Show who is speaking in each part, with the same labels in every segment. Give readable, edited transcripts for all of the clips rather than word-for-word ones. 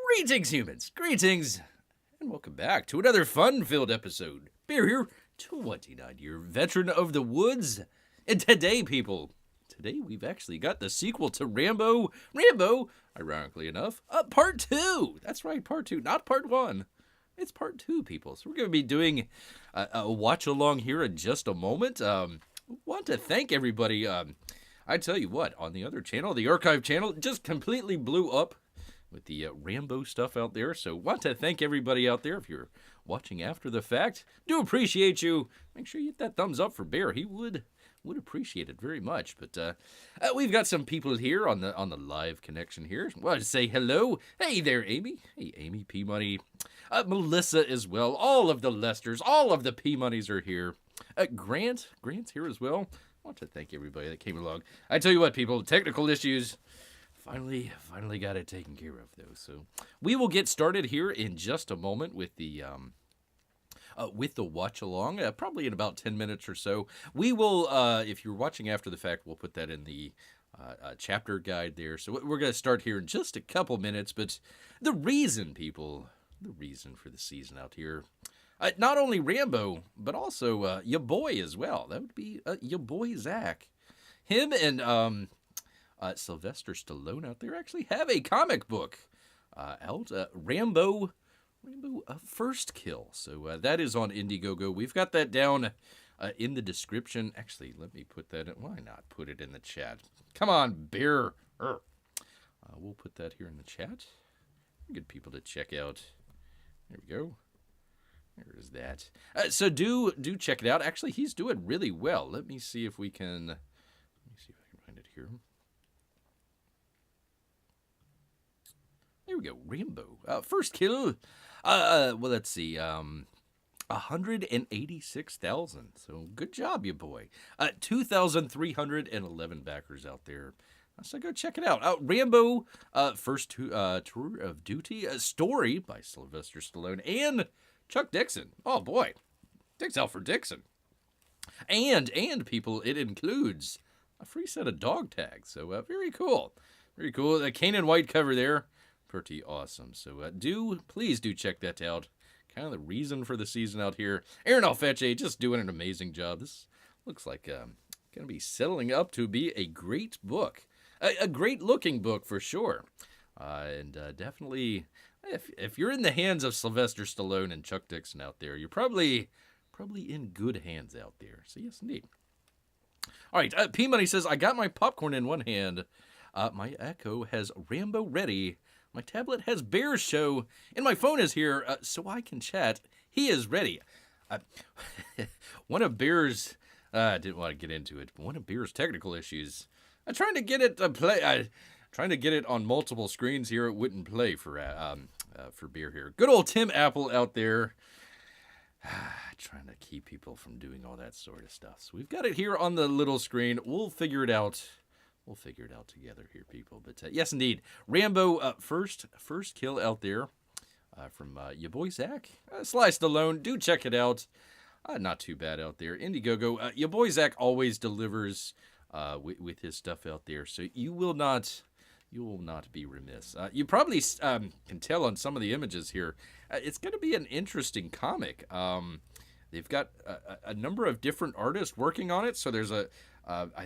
Speaker 1: Greetings, humans. Greetings. And welcome back to another fun-filled episode. Bear here, 29-year veteran of the woods. And today, people, we've actually got the sequel to Rambo, ironically enough, part 2. That's right, part 2, not part 1. It's part 2, people. So we're going to be doing a watch-along here in just a moment. Want to thank everybody. I tell you what, on the other channel, the archive channel, just completely blew up with the Rambo stuff out there. So want to thank everybody out there. If you're watching after the fact, do appreciate you. Make sure you hit that thumbs up for Bear. He would appreciate it very much. But we've got some people here on the live connection here. Want to say hello. Hey there, Amy. Hey, Amy P Money. Melissa as well. All of the Lesters, all of the P Moneys are here. Grant's here as well. I want to thank everybody that came along. I tell you what, people, technical issues. Finally got it taken care of, though. So we will get started here in just a moment with the watch along. Probably in about 10 minutes or so. We will, if you're watching after the fact, we'll put that in the chapter guide there. So we're going to start here in just a couple minutes. But the reason, people, the reason for the season out here, not only Rambo, but also your boy as well. That would be your boy Zach. Him and Sylvester Stallone out there actually have a comic book out, Rambo First Kill. So that is on Indiegogo. We've got that down in the description. Actually, let me put that in. Why not put it in the chat? Come on, Bear. We'll put that here in the chat. Get people to check out. There we go. There is that. So do check it out. Actually, he's doing really well. Let me see if I can find it here. There we go. Rambo. First Kill. Well, let's see. 186,000. So good job, you boy. 2,311 backers out there. So go check it out. Rambo, First Tour of Duty, a story by Sylvester Stallone and Chuck Dixon. Oh boy, Dix out for Dixon. And people, it includes a free set of dog tags. So very cool, very cool. The cane and white cover there, pretty awesome. So please do check that out. Kind of the reason for the season out here. Aaron Alfeche just doing an amazing job. This looks like going to be settling up to be a great book. A great looking book for sure. And definitely, if you're in the hands of Sylvester Stallone and Chuck Dixon out there, you're probably in good hands out there. So yes, indeed. All right, P Money says, I got my popcorn in one hand. My Echo has Rambo ready. My tablet has Bear's show, and my phone is here so I can chat. He is ready. One of Bear's, I didn't want to get into it, but one of Bear's technical issues. I'm trying to get it to play. Trying to get it on multiple screens here. It wouldn't play for Bear here. Good old Tim Apple out there. Trying to keep people from doing all that sort of stuff. So we've got it here on the little screen. We'll figure it out. We'll figure it out together here, people. But yes, indeed. Rambo, first kill out there from your boy Zach. Sly Stallone. Do check it out. Not too bad out there. Indiegogo. Your boy Zach always delivers with his stuff out there. So you will not be remiss. You probably can tell on some of the images here. It's going to be an interesting comic. They've got a number of different artists working on it. So there's I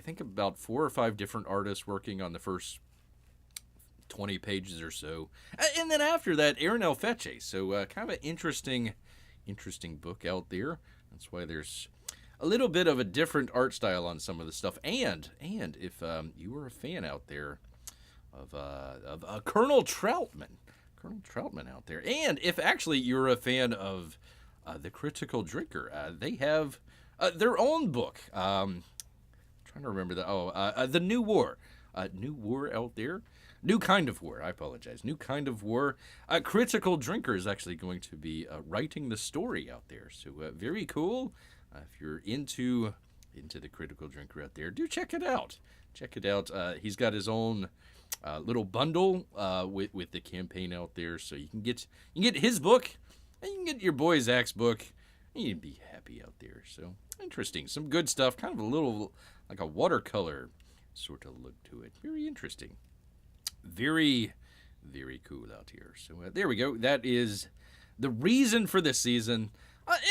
Speaker 1: think about 4 or 5 different artists working on the first 20 pages or so. And then after that, Aaron Alfeche. So kind of an interesting book out there. That's why there's a little bit of a different art style on some of the stuff. And if you were a fan out there of Colonel Troutman out there, and if actually you're a fan of The Critical Drinker, they have their own book. Trying to remember the New War. New War out there. New Kind of War. I apologize. New Kind of War. Critical Drinker is actually going to be writing the story out there. So very cool. If you're into the Critical Drinker out there, do check it out. Check it out. He's got his own little bundle with the campaign out there, so you can get his book, and you can get your boy Zach's book, and you'd be happy out there. So interesting, some good stuff. Kind of a little like a watercolor sort of look to it. Very interesting. Very, very cool out here. So there we go. That is the reason for this season.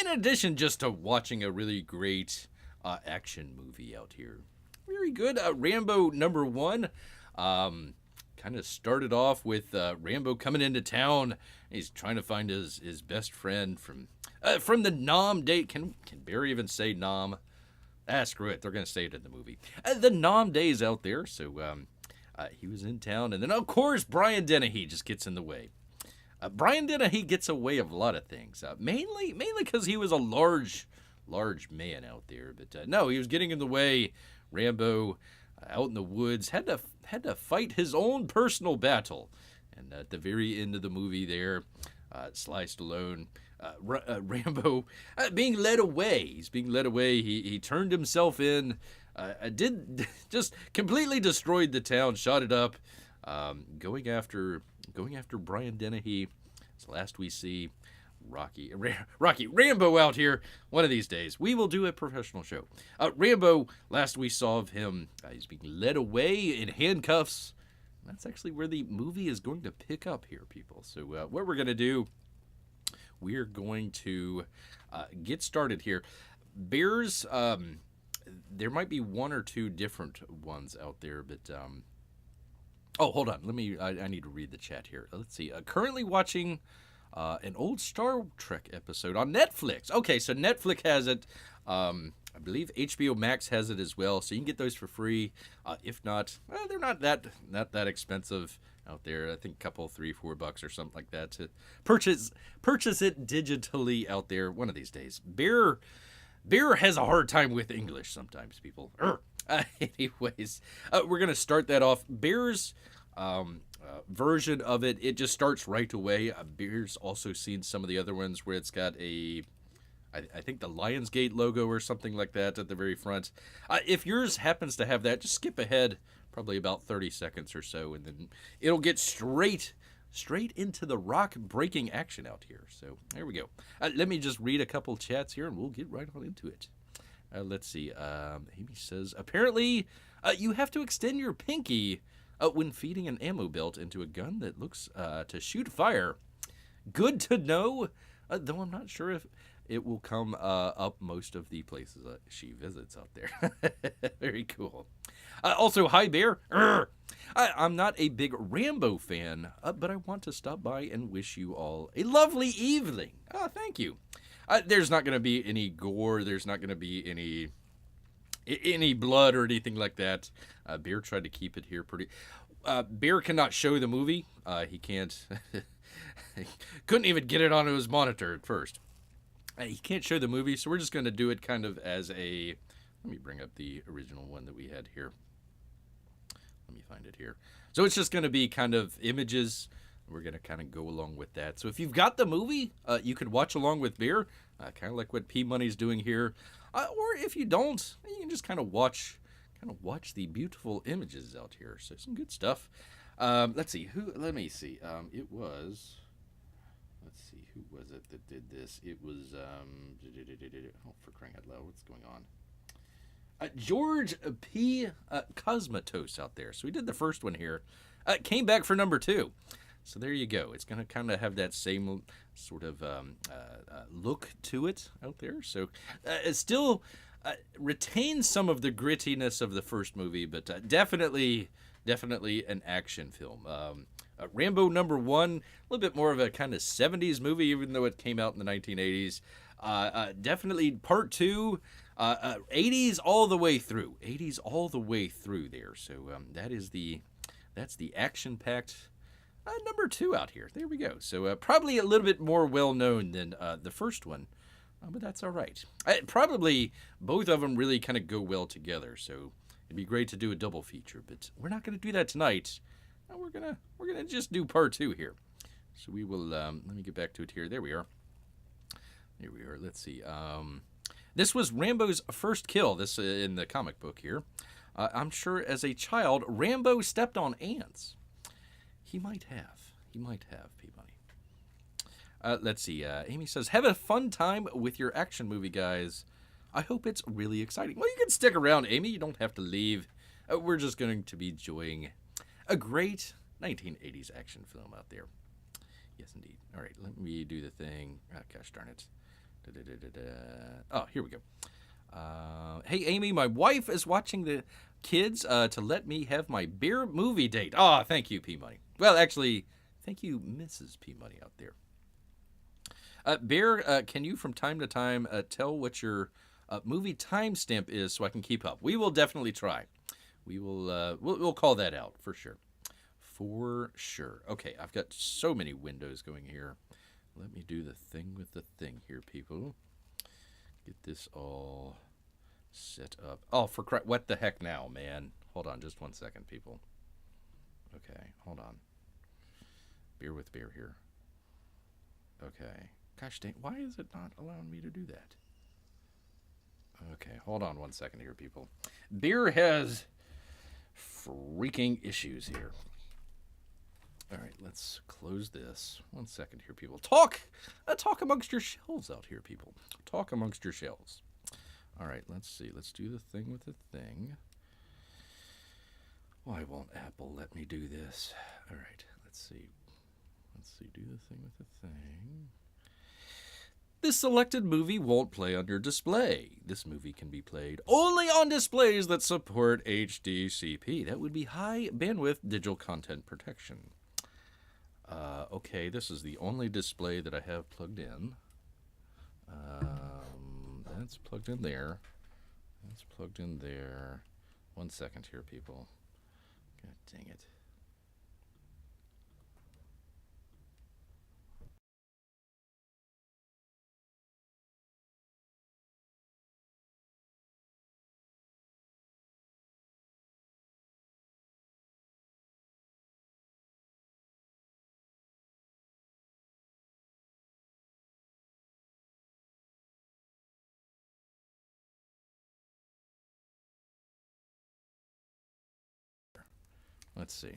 Speaker 1: In addition just to watching a really great action movie out here. Very good. Rambo #1. Kind of started off with Rambo coming into town. He's trying to find his best friend from the Nam date. Can Barry even say Nam? Screw it. They're going to say it in the movie. The Nam days out there. So he was in town. And then, of course, Brian Dennehy just gets in the way. Brian Dennehy gets away of a lot of things. Mainly because he was a large man out there. But no, he was getting in the way. Rambo out in the woods had to fight his own personal battle. And at the very end of the movie there, Sly Stallone, Rambo being led away. He's being led away. He turned himself in, just completely destroyed the town, shot it up, going after Brian Dennehy. It's the last we see. Rambo out here. One of these days, we will do a professional show. Rambo, last we saw of him, he's being led away in handcuffs. That's actually where the movie is going to pick up here, people. So what we're going to do, we're going to get started here. Bears, there might be one or two different ones out there, but... oh, hold on. I need to read the chat here. Let's see. Currently watching... an old Star Trek episode on Netflix. Okay, so Netflix has it. I believe HBO Max has it as well, so you can get those for free. If not, they're not that expensive out there. I think a couple, $3-4 or something like that to purchase it digitally out there one of these days. Bear has a hard time with English sometimes, people. Anyways, we're gonna start that off. Bear's version of it just starts right away. Beer's also seen some of the other ones where it's got I think the Lionsgate logo or something like that at the very front. If yours happens to have that, just skip ahead probably about 30 seconds or so, and then it'll get straight into the rock breaking action out here. So there we go. Let me just read a couple chats here, and we'll get right on into it. Let's see. Amy says, apparently you have to extend your pinky when feeding an ammo belt into a gun that looks to shoot fire. Good to know, though I'm not sure if it will come up most of the places she visits out there. Very cool. Also, hi, Bear. I'm not a big Rambo fan, but I want to stop by and wish you all a lovely evening. Thank you. There's not going to be any gore. There's not going to be any blood or anything like that. Bear tried to keep it here pretty... Bear cannot show the movie. He can't... couldn't even get it onto his monitor at first. He can't show the movie, so we're just going to do it kind of as a... Let me bring up the original one that we had here. Let me find it here. So it's just going to be kind of images. We're going to kind of go along with that. So if you've got the movie, you could watch along with Bear, kind of like what P Money's doing here. Or if you don't, you can just kind of watch the beautiful images out here. So some good stuff. Let's see. Let me see. It was... Let's see. Who was it that did this? It was... Oh, for crying out loud. What's going on? George P. Cosmatos out there. So we did the first one here. Came back for number 2. So there you go. It's going to kind of have that same sort of look to it out there. So it still retains some of the grittiness of the first movie, but definitely an action film. Rambo #1, a little bit more of a kind of 70s movie, even though it came out in the 1980s. Definitely part 2, 80s all the way through. 80s all the way through there. So that's the action-packed number 2 out here. There we go. So probably a little bit more well-known than the first one, but that's all right. Probably both of them really kind of go well together, so it'd be great to do a double feature, but we're not going to do that tonight. We're gonna just do part 2 here. So we will. Let me get back to it here. There we are. Here we are. Let's see. This was Rambo's first kill. This in the comic book here. I'm sure as a child, Rambo stepped on ants. He might have, P-Money. Let's see. Amy says, have a fun time with your action movie, guys. I hope it's really exciting. Well, you can stick around, Amy. You don't have to leave We're just going to be enjoying a great 1980s action film out there. Yes, indeed. All right, let me do the thing. Oh, gosh darn it. Oh, here we go. Hey, Amy, my wife is watching the kids to let me have my beer movie date. Oh, thank you, P Money. Well, actually, thank you, Mrs. P Money out there. Bear, can you from time to time tell what your movie timestamp is so I can keep up? We will definitely try. We will. We'll call that out for sure. For sure. Okay, I've got so many windows going here. Let me do the thing with the thing here, people. Get this all set up. Oh, for crap! What the heck now, man? Hold on, just 1 second, people. Okay, hold on. Beer with beer here. Okay. Gosh dang, why is it not allowing me to do that? Okay, hold on 1 second here, people. Beer has freaking issues here. All right, let's close this. 1 second here, people. Talk amongst your shelves out here, people. Talk amongst your shelves. All right, let's see. Let's do the thing with the thing. Why won't Apple let me do this? All right, let's see. Let's see. Do the thing with the thing. This selected movie won't play on your display. This movie can be played only on displays that support HDCP. That would be high bandwidth digital content protection. Okay, this is the only display that I have plugged in. That's plugged in there. That's plugged in there. 1 second here, people. God dang it. Let's see.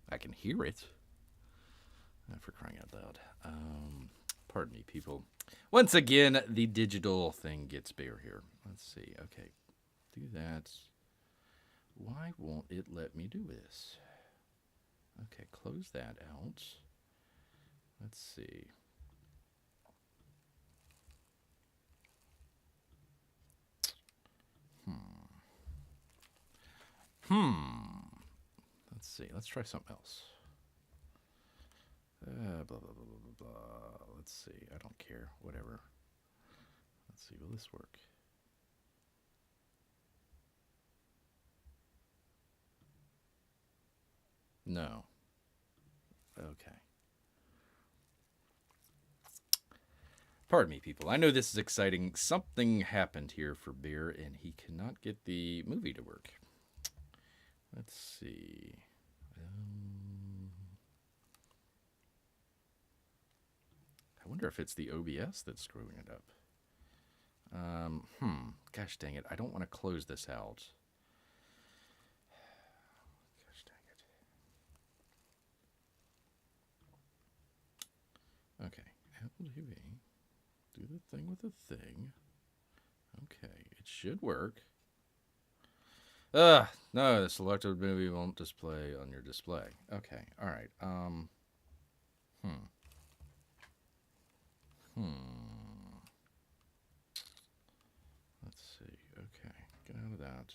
Speaker 1: I can hear it. For crying out loud. Pardon me, people. Once again, the digital thing gets bare here. Let's see. Okay. Do that. Why won't it let me do this? Okay, close that out. Let's see. Let's see. Let's try something else. Blah, blah, blah, blah, blah. Let's see. I don't care. Whatever. Let's see. Will this work? No. Okay. Pardon me, people. I know this is exciting. Something happened here for Bear, and he cannot get the movie to work. Let's see. I wonder if it's the OBS that's screwing it up. Gosh dang it. I don't want to close this out. Gosh dang it. Okay. Apple TV. Do the thing with the thing. Okay. It should work. No, the selected movie won't display on your display. Okay. All right. Let's see. Okay. Get out of that.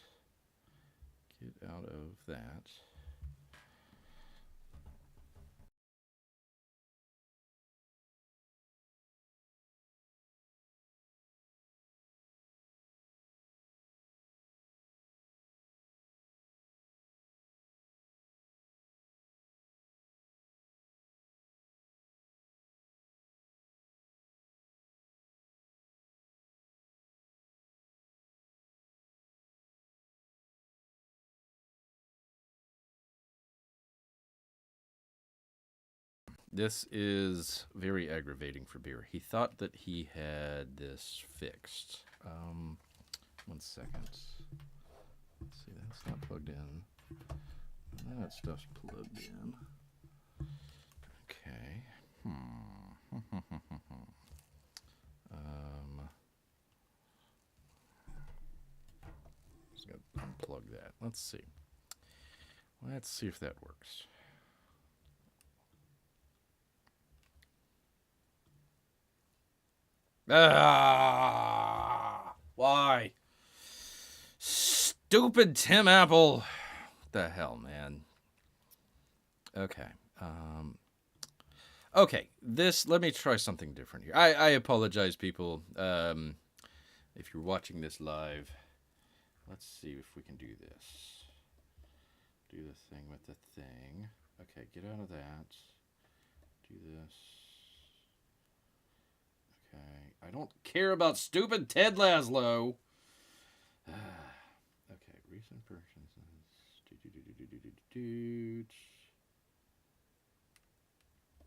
Speaker 1: Get out of that. This is very aggravating for Beer. He thought that he had this fixed. 1 second. Let's see, that's not plugged in. That stuff's plugged in. Okay. So unplug that. Let's see. Let's see if that works. Why? Stupid Tim Apple. What the hell, man? Okay. Okay. Let me try something different here. I apologize, people. If you're watching this live, let's see if we can do this. Do the thing with the thing. Okay, get out of that. Do this. Okay, I don't care about stupid Ted Laszlo. Okay, recent versions.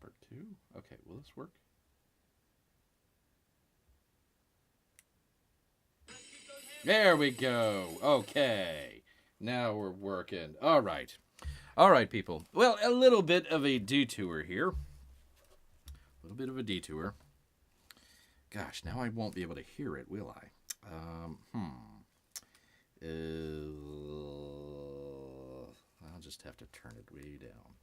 Speaker 1: Part 2. Okay, will this work? There we go. Okay, now we're working. All right. All right, people. Well, a little bit of a detour here. A little bit of a detour. Gosh, now I won't be able to hear it, will I? I'll just have to turn it way down.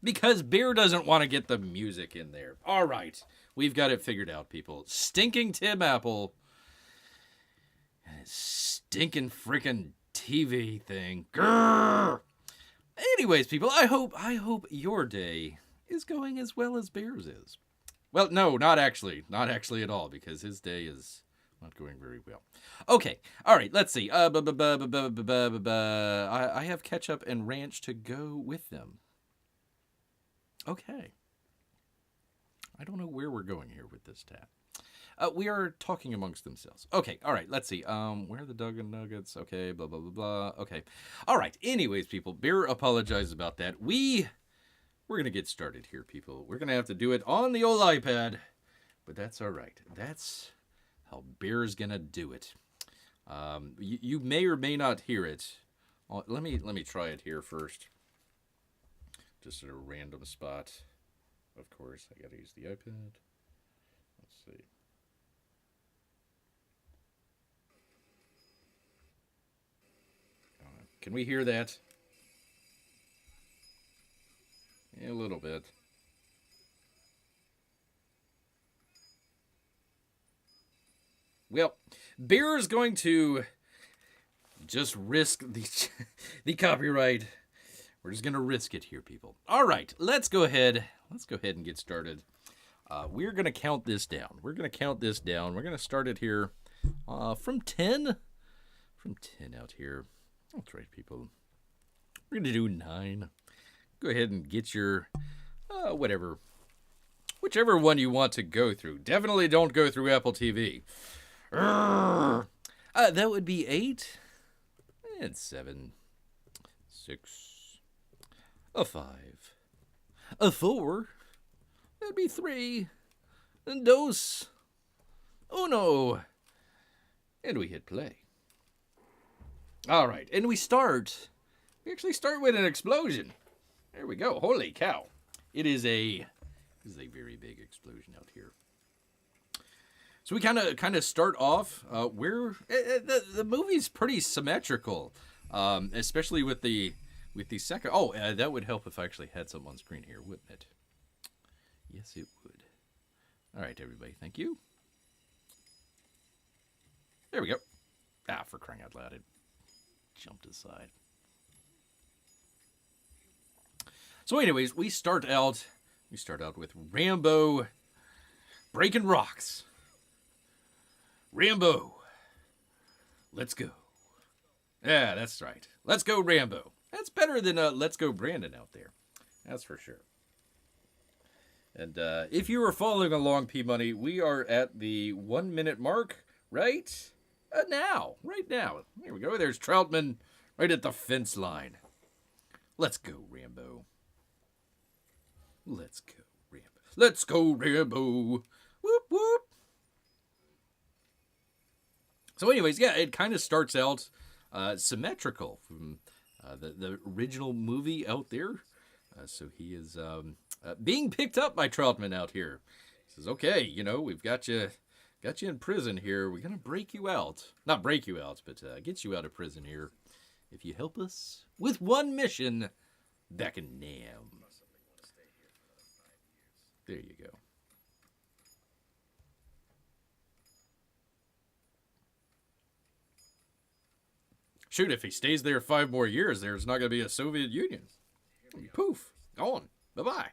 Speaker 1: Because Bear doesn't want to get the music in there. All right. We've got it figured out, people. Stinking Tim Apple. And his stinking freaking TV thing. Grrr! Anyways, people, I hope your day is going as well as Bear's is. Well, no, not actually. Not actually at all, because his day is not going very well. Okay, all right, let's see. I have ketchup and ranch to go with them. Okay. I don't know where we're going here with this tab. We are talking amongst themselves. Okay, all right, let's see. Where are the Duggan Nuggets? Okay, blah, blah, blah, blah. Okay. All right, anyways, people, Bear apologizes about that. We're going to get started here, people. We're going to have to do it on the old iPad, but that's all right. That's how Bear's going to do it. You may or may not hear it. Let me try it here first. Just at a random spot. Of course, I got to use the iPad. Let's see. Can we hear that? Yeah, a little bit. Well, Bear is going to just risk the copyright. We're just going to risk it here, people. All right, let's go ahead and get started. We're going to count this down. We're going to start it here from 10. From 10 out here. That's right, people. We're going to do 9. Go ahead and get your, whichever one you want to go through. Definitely don't go through Apple TV. That would be 8, and 7, 6, a 5, a 4, that'd be 3, and dos, uno, and we hit play. All right, and we actually start with an explosion. There we go. Holy cow. It is a very big explosion out here. So we kind of start off where the movie's pretty symmetrical, especially with the second. Oh, that would help if I actually had some on screen here, wouldn't it? Yes, it would. All right, everybody. Thank you. There we go. Ah, for crying out loud, it jumped aside. So anyways, we start out with Rambo breaking rocks. Rambo, let's go. Yeah, that's right. Let's go, Rambo. That's better than let's go, Brandon out there. That's for sure. And if you were following along, P-Money, we are at the 1 minute mark, right? Right now. Here we go. There's Troutman right at the fence line. Let's go, Rambo. Let's go, Rambo. Let's go, Rambo. Whoop, whoop. So anyways, yeah, it kind of starts out symmetrical from the original movie out there. So he is being picked up by Troutman out here. He says, okay, we've got you Got you in prison here. We're gonna break you out. Not break you out, but get you out of prison here. If you help us with one mission back in Nam. There you go. Shoot, if he stays there 5 more years, there's not going to be a Soviet Union. Poof. Gone. Bye-bye.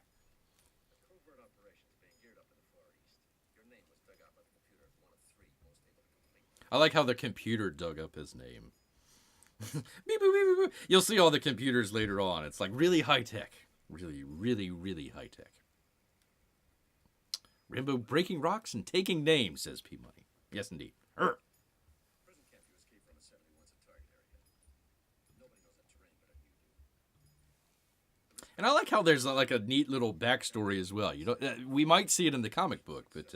Speaker 1: I like how the computer dug up his name. Beep, boop, beep, boop, boop. You'll see all the computers later on. It's like really high-tech. Really, really, really high-tech. Rambo breaking rocks and taking names, says P. Money. Yes, indeed. Prison camp you escaped from a 71's a target area. Nobody knows that terrain better than you do. And I like how there's like a neat little backstory as well. You know, we might see it in the comic book, but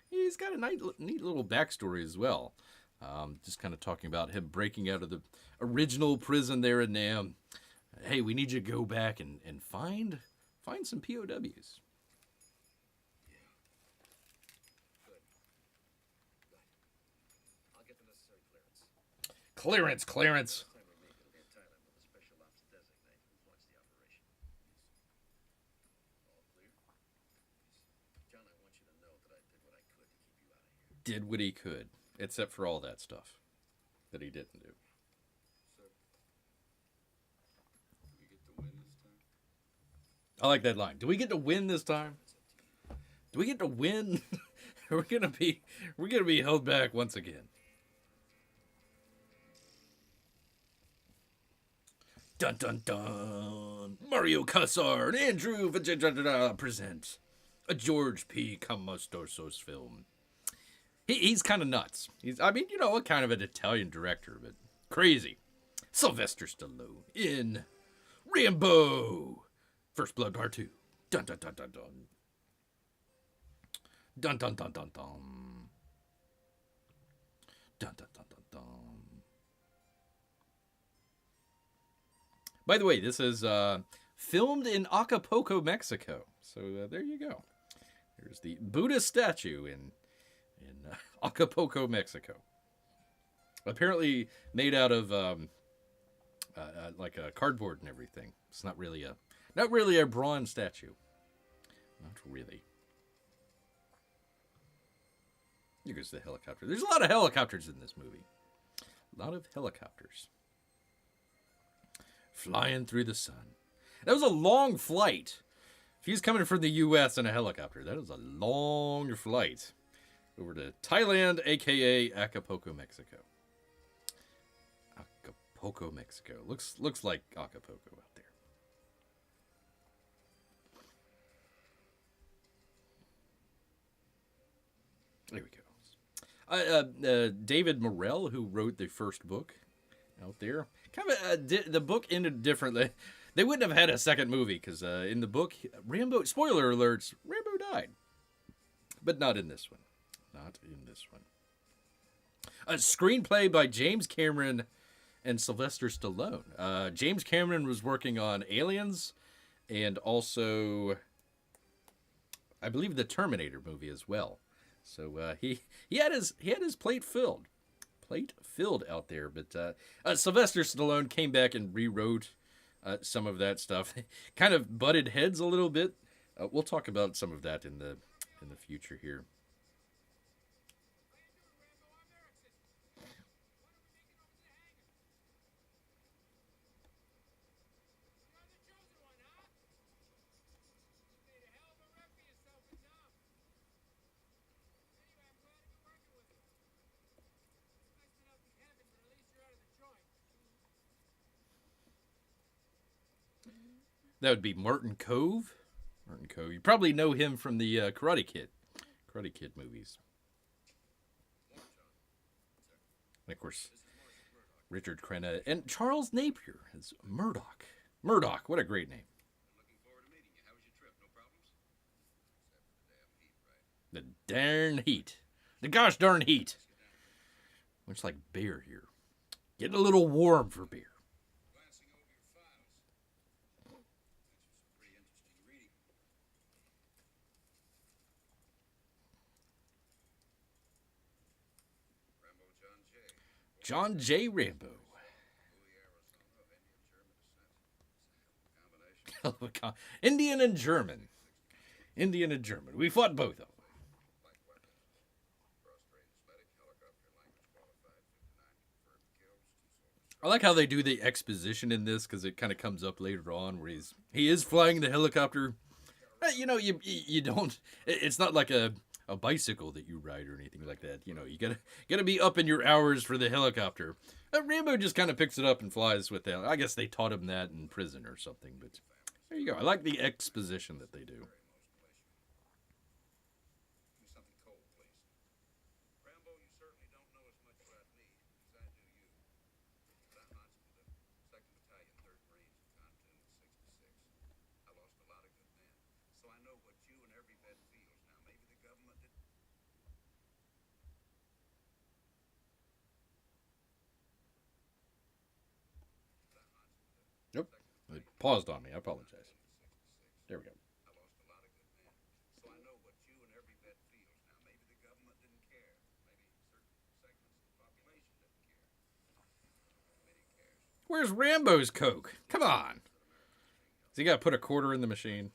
Speaker 1: he's got a neat little backstory as well. Just kind of talking about him breaking out of the original prison there in Nam. Hey, we need you to go back and find some POWs. Clearance. Did what he could, except for all that stuff that he didn't do. I like that line. Do we get to win this time? Do we get to win? We're gonna be held back once again. Dun dun dun! Mario Casar and Andrew Vajayjada present a George P. Camostorsos film. He's kind of nuts. I mean, you know, a kind of an Italian director, but crazy. Sylvester Stallone in Rambo, First Blood Part 2. Dun dun dun dun dun. Dun dun dun dun dun. Dun dun dun dun dun. By the way, this is filmed in Acapulco, Mexico. So there you go. There's the Buddha statue in Acapulco, Mexico. Apparently made out of like a cardboard and everything. It's not really a bronze statue. Not really. Here goes the helicopter. There's a lot of helicopters in this movie. A lot of helicopters. Flying through the sun. That was a long flight. If he's coming from the U.S. in a helicopter, that is a long flight over to Thailand, a.k.a. Acapulco, Mexico. Acapulco, Mexico. Looks like Acapulco out there. There we go. David Morrell, who wrote the first book out there. Kind of the book ended differently. They wouldn't have had a second movie because in the book, Rambo, spoiler alerts, Rambo died. But not in this one. Not in this one. A screenplay by James Cameron and Sylvester Stallone. James Cameron was working on Aliens and also, I believe, the Terminator movie as well. So he had his plate filled out there. But Sylvester Stallone came back and rewrote some of that stuff. Kind of butted heads a little bit. We'll talk about some of that in the future here. That would be Martin Cove. Martin Cove. You probably know him from the Karate Kid movies. And of course, Richard Crenna and Charles Napier as Murdoch. Murdoch, what a great name.
Speaker 2: Looking forward to meeting you. How was your trip? No problems? Except for the damn heat, right?
Speaker 1: The darn heat. The gosh darn heat. Looks like beer here. Getting a little warm for beer.
Speaker 2: Glancing over your files. That's some pretty interesting reading.
Speaker 1: John J. Rambo. Indian and German. Indian and German. We fought both of them. I like how they do the exposition in this because it kind of comes up later on where he is flying the helicopter. You know, you don't. It's not like a bicycle that you ride or anything like that. You know, you gotta be up in your hours for the helicopter. Rambo just kind of picks it up and flies with that. I guess they taught him that in prison or something. But there you go. I like the exposition that they do. Nope. It paused on me. I apologize. There we go. Where's Rambo's Coke? Come on. Has he got to put a quarter in the machine?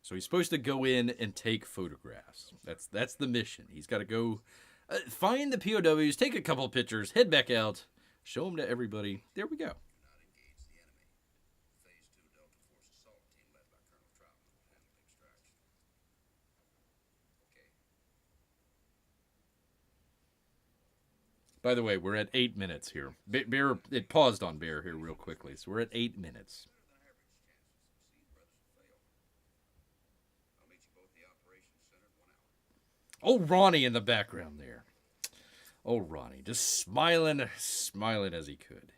Speaker 1: So he's supposed to go in and take photographs. That's the mission. He's got to go find the POWs, take a couple pictures, head back out, show them to everybody. There we go. By the way, we're at 8 minutes here. Bear, it paused on Bear here real quickly, so we're at 8 minutes. Oh, Ronnie in the background there. Oh, Ronnie, just smiling as he could.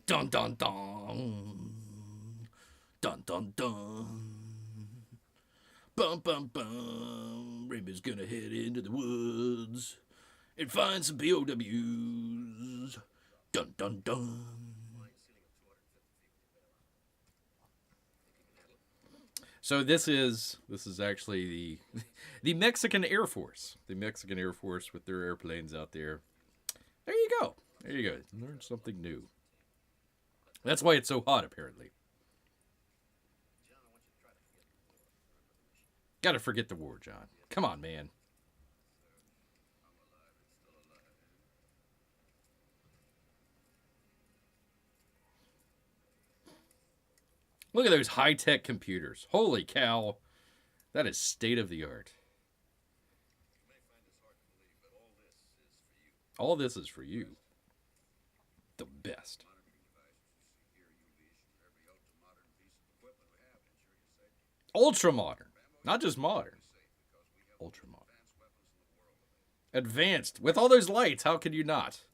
Speaker 1: Dun dun dun, dun dun dun, bum bum bum. Raymond's gonna head into the woods and find some POWs. Dun dun dun. So this is actually the Mexican Air Force. The Mexican Air Force with their airplanes out there. There you go. There you go. Learn something new. That's why it's so hot, apparently. Gotta forget the war, John. Come on, man. Look at those high-tech computers. Holy cow. That is state-of-the-art. All this is for you. The best. Ultra-modern. Not just modern. Ultra-modern. Advanced. With all those lights, how could you not?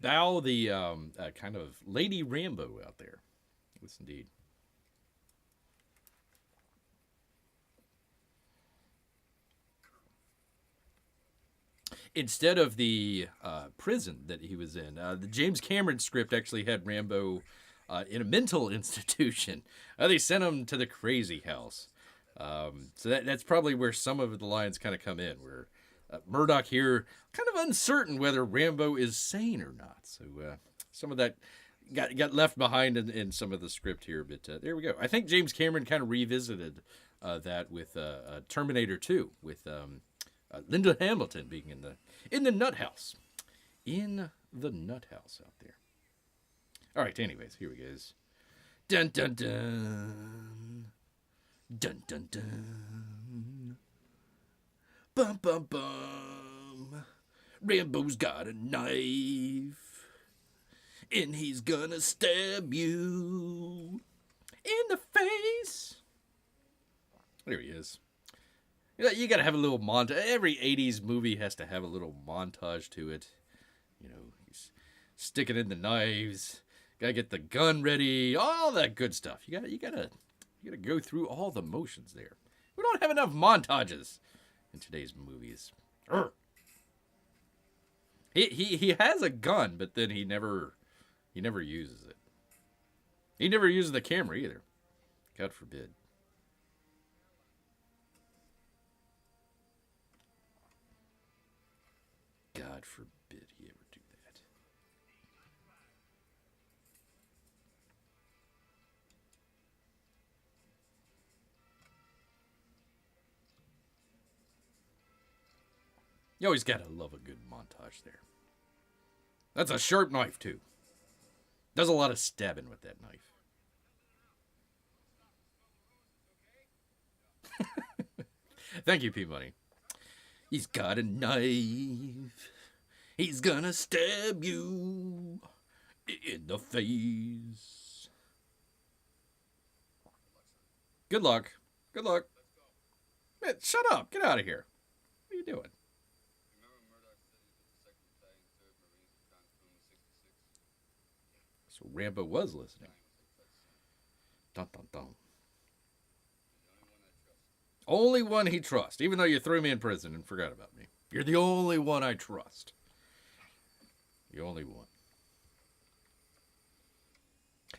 Speaker 1: Bow the kind of Lady Rambo out there. Yes, indeed. Instead of the prison that he was in, the James Cameron script actually had Rambo in a mental institution. They sent him to the crazy house. So that's probably where some of the lines kind of come in, where Murdoch here kind of uncertain whether Rambo is sane or not. So some of that got left behind in some of the script here, but there we go. I think James Cameron kind of revisited that with Terminator 2, with Linda Hamilton being in the nut house. In the nut house out there. All right, anyways, here we go. Dun dun dun. Dun dun dun. Bum bum bum. Rambo's got a knife, and he's gonna stab you in the face. There he is. You gotta have a little montage. Every 80s movie has to have a little montage to it. You know, he's sticking in the knives. Gotta get the gun ready. All that good stuff. You gotta go through all the motions there. We don't have enough montages in today's movies. Urgh. He has a gun, but then he never uses it. He never uses the camera either. God forbid. God forbid he ever do that. You always gotta love a good montage there. That's a sharp knife, too. Does a lot of stabbing with that knife. Thank you, P-Money. He's got a knife. He's gonna stab you in the face. Good luck. Good luck. Man, shut up. Get out of here. What are you doing?
Speaker 2: Remember Murdoch said he was the 2nd Battalion, 3rd Marines, were trying to film the 66?
Speaker 1: So Rambo was listening. Dun, dun, dun. Only one he trusts, even though you threw me in prison and forgot about me. You're the only one I trust. The only one.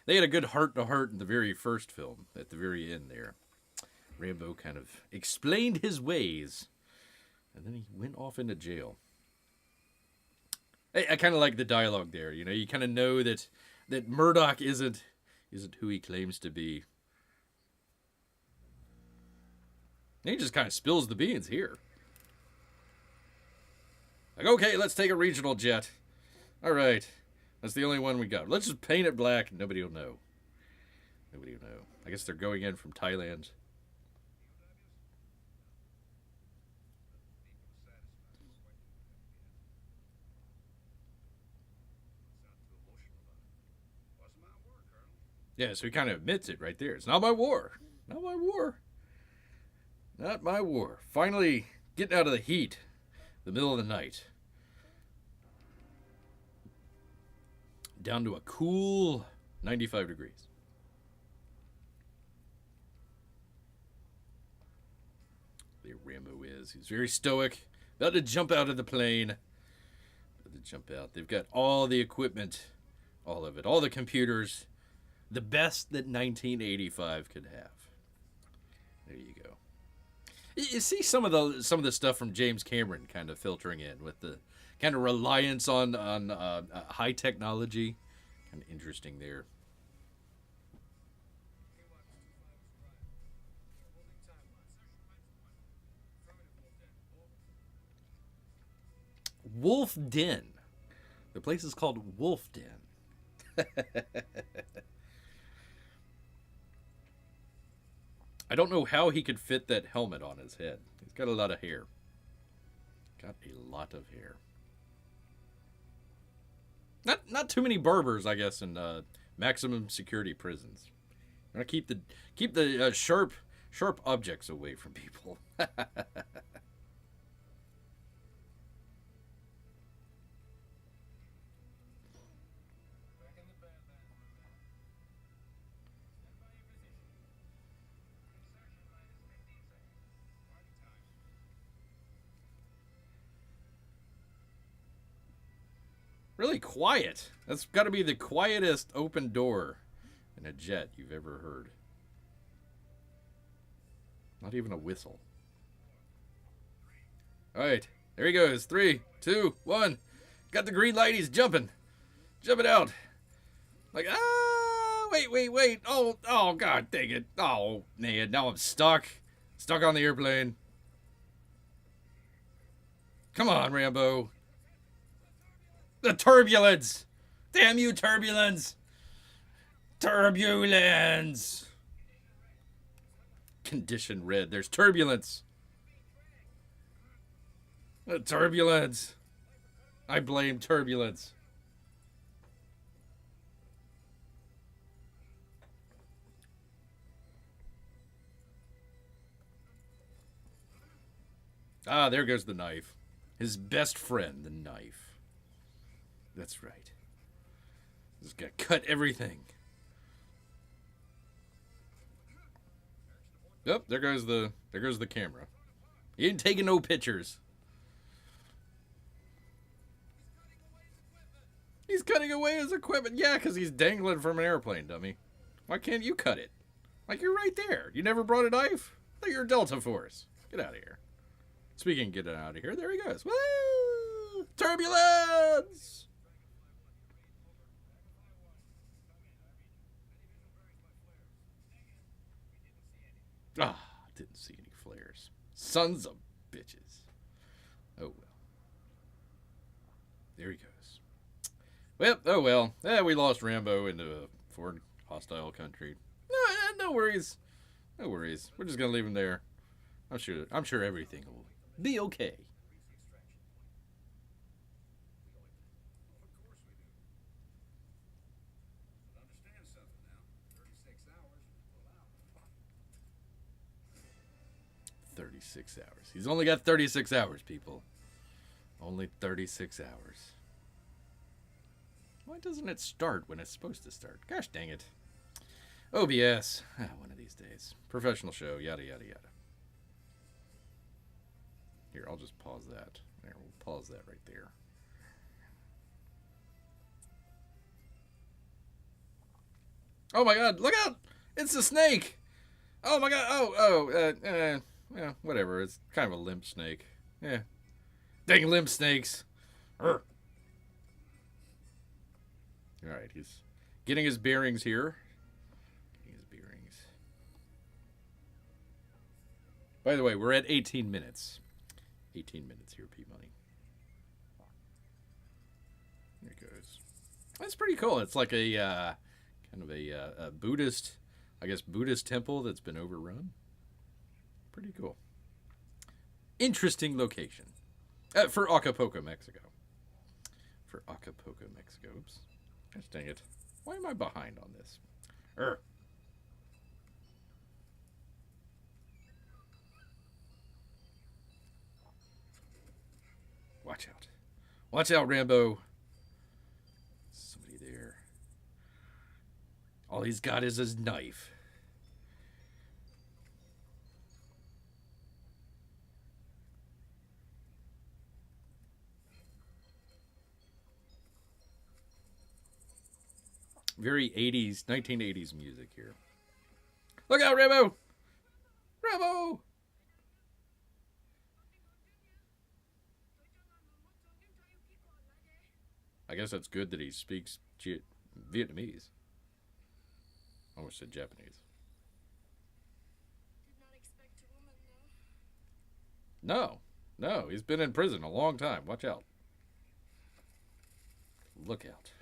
Speaker 1: They had a good heart-to-heart in the very first film, at the very end there. Rambo kind of explained his ways, and then he went off into jail. I kind of like the dialogue there. You know, you kind of know that Murdoch isn't who he claims to be. He just kind of spills the beans here. Like, okay, let's take a regional jet. All right. That's the only one we got. Let's just paint it black and nobody will know. Nobody will know. I guess they're going in from Thailand. Yeah, so he kind of admits it right there. It's not my war. Not my war. Not my war. Finally getting out of the heat. The middle of the night. Down to a cool 95 degrees. There Rambo is. He's very stoic. About to jump out of the plane. About to jump out. They've got all the equipment. All of it. All the computers. The best that 1985 could have. There you go. You see some of the stuff from James Cameron kind of filtering in with the kind of reliance on high technology. Kind of interesting there. Wolf Den. The place is called Wolf Den. I don't know how he could fit that helmet on his head. He's got a lot of hair. Got a lot of hair. Not too many barbers, I guess, in maximum security prisons. I'm gonna keep the sharp objects away from people. Really quiet. That's got to be the quietest open door in a jet you've ever heard. Not even a whistle. All right, there he goes. 3, 2, 1. Got the green light. He's jumping. Jumping out. Like, wait. Oh, God dang it. Oh, man, now I'm stuck. Stuck on the airplane. Come on, Rambo. The turbulence! Damn you, turbulence! Turbulence! Condition red. There's turbulence. The turbulence. I blame turbulence. Ah, there goes the knife. His best friend, the knife. That's right. Just gotta cut everything. Yep, there goes the camera. He ain't taking no pictures. He's cutting away his equipment. Yeah, because he's dangling from an airplane, dummy. Why can't you cut it? Like, you're right there. You never brought a knife? Like, you're Delta Force. Get out of here. Speaking of getting out of here, there he goes. Woo! Turbulence! Ah, didn't see any flares. Sons of bitches. Oh, well. There he goes. Well, oh well. We lost Rambo into a foreign hostile country. No worries. No worries. We're just gonna leave him there. I'm sure everything will be okay.
Speaker 2: Understand something now. 36 hours.
Speaker 1: 36 hours. He's only got 36 hours, people. Only 36 hours. Why doesn't it start when it's supposed to start? Gosh dang it. OBS. One of these days. Professional show. Yada, yada, yada. Here, I'll just pause that. There, we'll pause that right there. Oh my god, look out! It's a snake! Oh my god, yeah, whatever. It's kind of a limp snake. Yeah. Dang limp snakes. Urgh. Alright, he's getting his bearings here. By the way, we're at 18 minutes. 18 minutes here, P-Money. There it goes. That's pretty cool. It's like a kind of a Buddhist, I guess, Buddhist temple that's been overrun. Pretty cool. Interesting location. For Acapulco, Mexico. Oops. Gosh dang it. Why am I behind on this? Watch out. Watch out, Rambo. Somebody there. All he's got is his knife. Very 80s, 1980s music here. Look out, Rambo! Rambo! I guess that's good that he speaks Vietnamese. Almost said Japanese.
Speaker 3: Did not expect a woman, though.
Speaker 1: No, he's been in prison a long time. Watch out. Look out.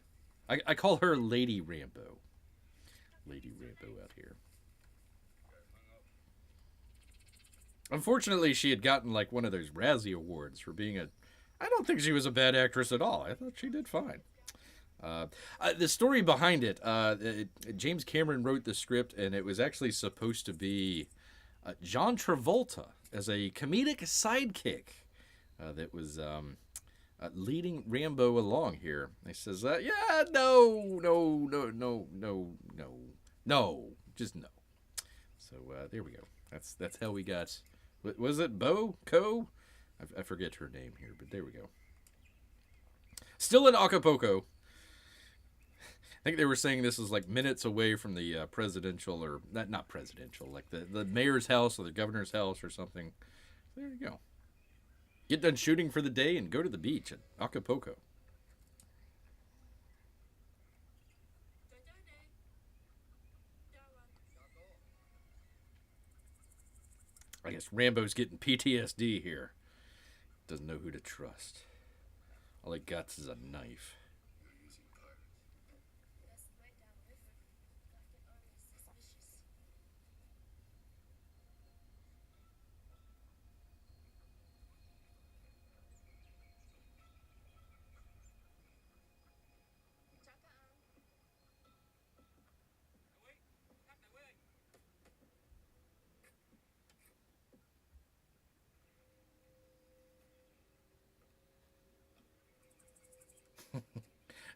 Speaker 1: I call her Lady Rambo. Lady Rambo out here. Unfortunately, she had gotten like one of those Razzie Awards for being a... I don't think she was a bad actress at all. I thought she did fine. The story behind it, James Cameron wrote the script, and it was actually supposed to be John Travolta as a comedic sidekick that was leading Rambo along here. He says, yeah, no, just no. So there we go. That's how we got... Was it Bo? Co? I forget her name here, but there we go. Still in Acapulco. I think they were saying this is like minutes away from the presidential, or not presidential, like the mayor's house or the governor's house or something. There you go. Get done shooting for the day and go to the beach at Acapulco. I guess Rambo's getting PTSD here. Doesn't know who to trust. All he got is a knife.
Speaker 3: Best way down river. Left it only suspicious.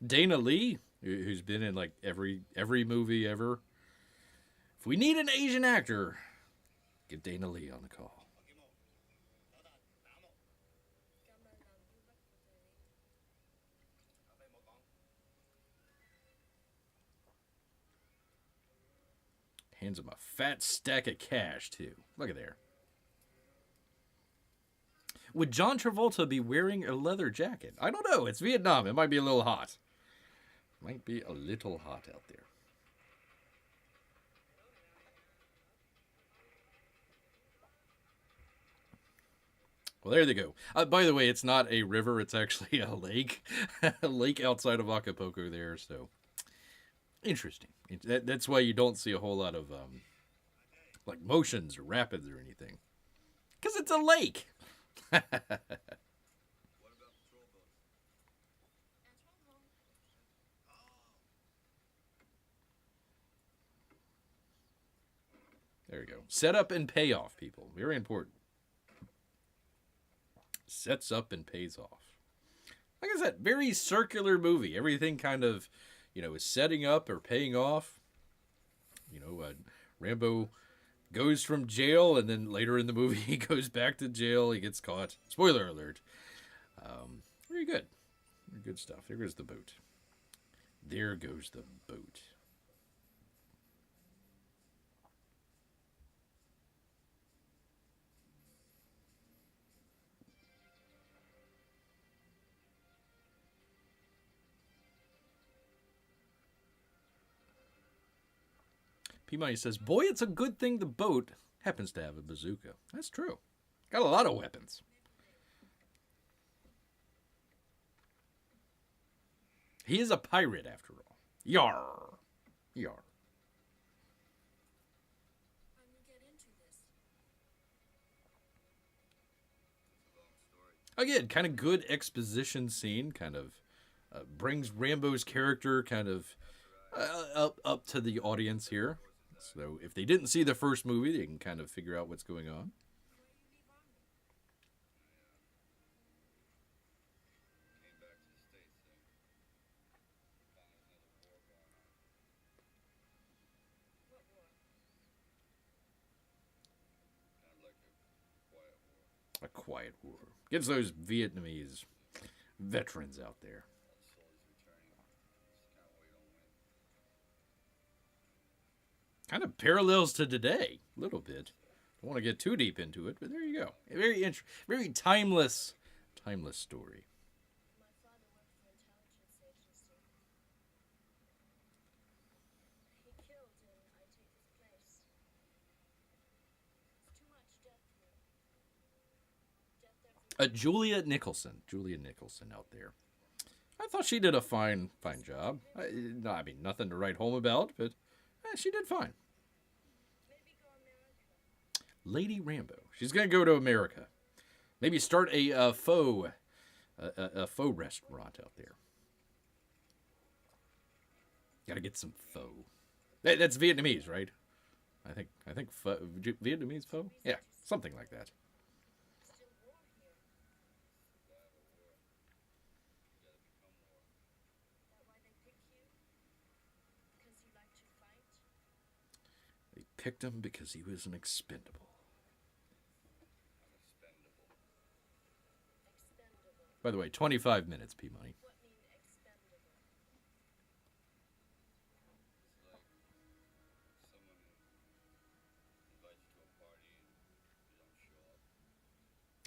Speaker 1: Dana Lee who's been in like every movie ever. If we need an Asian actor, get Dana Lee on the call. Hands him a fat stack of cash, too. Look at there. Would John Travolta be wearing a leather jacket? I don't know. It's Vietnam. It might be a little hot. Might be a little hot out there. Well, there they go. By the way, it's not a river. It's actually a lake. A lake outside of Acapulco there, so... Interesting. That's why you don't see a whole lot of like motions or rapids or anything, because it's a lake.
Speaker 2: What about patrol boats?
Speaker 1: There you go. Setup and payoff, people. Very important. Sets up and pays off. Like I said, very circular movie. Everything kind of, is setting up or paying off. Rambo goes from jail, and then later in the movie he goes back to jail. He gets caught. Spoiler alert. Very good. Very good stuff. There goes the boat. There goes the boat. P-Money says, boy, it's a good thing the boat happens to have a bazooka. That's true. Got a lot of weapons. He is a pirate, after all. Yar. Yar.
Speaker 3: When we get into this,
Speaker 2: It's a long story.
Speaker 1: Again, kind of good exposition scene. Kind of brings Rambo's character kind of up to the audience here. So if they didn't see the first movie, they can kind of figure out what's going on.
Speaker 2: Came back to the States then. Found another war going on.
Speaker 3: what war?
Speaker 2: Kind of like a quiet war.
Speaker 1: A quiet war. Gets those Vietnamese veterans out there.
Speaker 2: All the soldiers returning. Just can't wait on win.
Speaker 1: Kind of parallels to today, a little bit. Don't want to get too deep into it, but there you go. A very timeless story.
Speaker 3: My father worked for intelligence agency. He killed and I take his place. It's too much death here. Death every
Speaker 1: Julia Nicholson out there. I thought she did a fine job. I mean, nothing to write home about, but she did fine.
Speaker 3: maybe go America.
Speaker 1: Lady Rambo. She's gonna go to America. Maybe start a faux restaurant out there. Got to get some pho. That's Vietnamese, right? I think Vietnamese pho. Yeah, something like that.
Speaker 3: Still war here.
Speaker 2: Survival war. You gotta become war.
Speaker 3: That why they pick you? Because you like to fight?
Speaker 1: They picked him because he was an expendable.
Speaker 2: I'm expendable.
Speaker 3: Expendable.
Speaker 1: By the way, 25 minutes, P-Money.
Speaker 3: What mean expendable?
Speaker 2: It's like someone invites you to a party and you don't show up.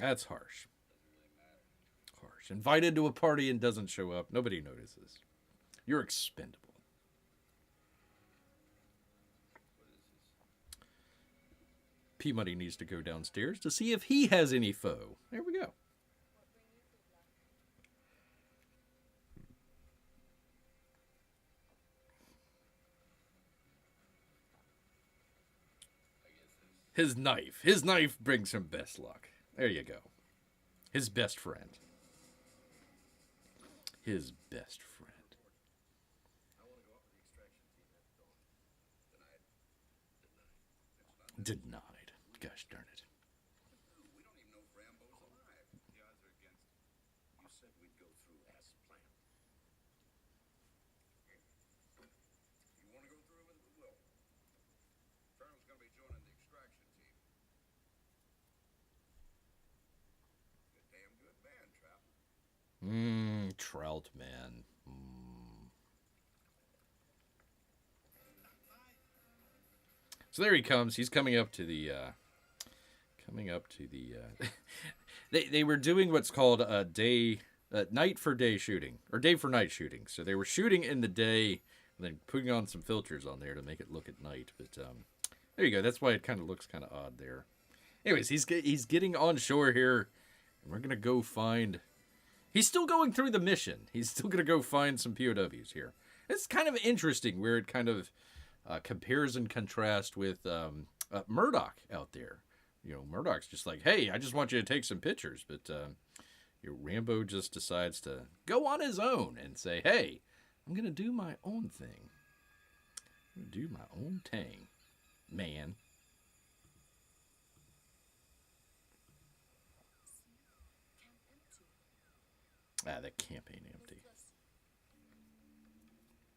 Speaker 1: That's harsh.
Speaker 2: Doesn't really matter.
Speaker 1: Harsh. Invited to a party and doesn't show up. Nobody notices. You're expendable.
Speaker 2: What is this?
Speaker 1: P-Money needs to go downstairs to see if he has any pho. There we go.
Speaker 3: What bring you good luck?
Speaker 2: I guess it's
Speaker 1: His knife. His knife brings him best luck. There you go. His best friend. His best friend.
Speaker 2: I want to go up with the extraction team at dawn. Denied. Denied. It's not.
Speaker 1: Denied. Gosh darn it.
Speaker 2: We don't even know if Rambo's alive. The odds are against him. You said we'd go through as planned.
Speaker 1: Trout man. So there he comes. He's coming up to the. They were doing what's called a night for day shooting or day for night shooting. So they were shooting in the day and then putting on some filters on there to make it look at night. But there you go. That's why it kind of looks kind of odd there. Anyways, he's getting on shore here, and we're gonna go find. He's still going through the mission. He's still gonna go find some POWs here. It's kind of interesting where it kind of compares and contrasts with Murdoch out there. You know, Murdoch's just like, hey, I just want you to take some pictures, but Rambo just decides to go on his own and say, hey, I'm gonna do my own thing. I'm gonna do my own thing, man. That camp ain't empty.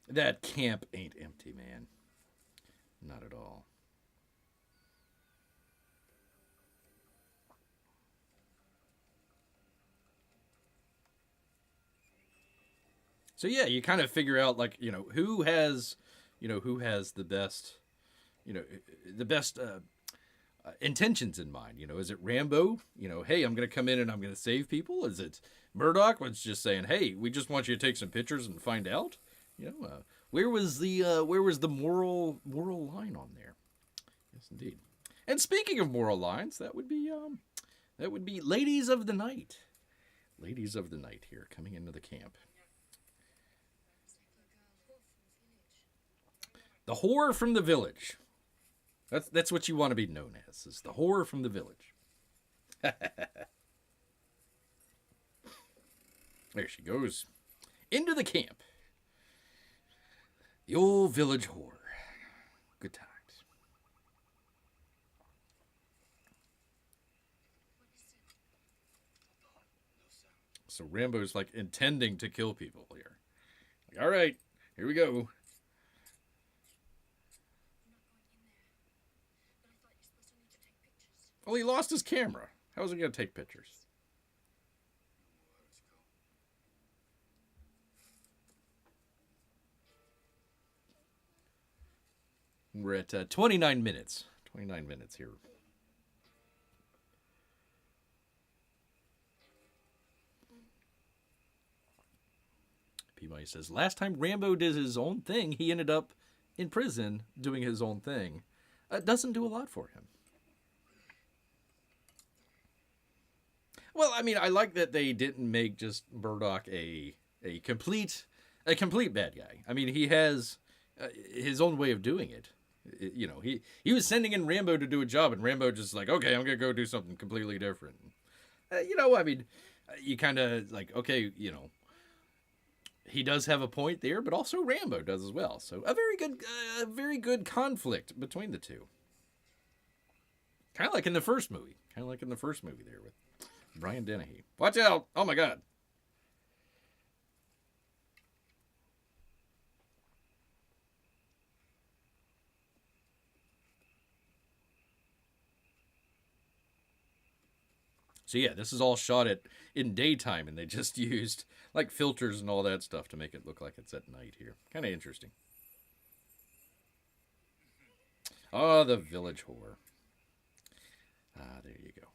Speaker 1: That camp ain't empty, man. Not at all. So yeah, you kind of figure out like, who has the best, the best intentions in mind. Is it Rambo? Hey, I'm going to come in and I'm going to save people. Is it Murdoch was just saying, hey, we just want you to take some pictures and find out? Where was the moral line on there? Yes, indeed. And speaking of moral lines, that would be Ladies of the Night. Ladies of the Night here coming into the camp. The whore from the village. That's what you want to be known as, is the whore from the village. There she goes. Into the camp. The old village whore. Good times. So Rambo's like intending to kill people here. Like, all right, here we go. Well, he lost his camera. How was he going to take pictures? We're at 29 minutes. 29 minutes here. P-Money says, last time Rambo did his own thing, he ended up in prison doing his own thing. Doesn't do a lot for him. Well, I mean, I like that they didn't make just Murdoch a complete bad guy. I mean, he has his own way of doing it. He was sending in Rambo to do a job, and Rambo just like, okay, I'm gonna go do something completely different. I mean, you kind of like, okay, he does have a point there, but also Rambo does as well. So a very good conflict between the two. Kind of like in the first movie. There with Brian Dennehy. Watch out! Oh my God. So yeah, this is all shot in daytime, and they just used like filters and all that stuff to make it look like it's at night here. Kind of interesting. Oh, the village whore. Ah, there you go.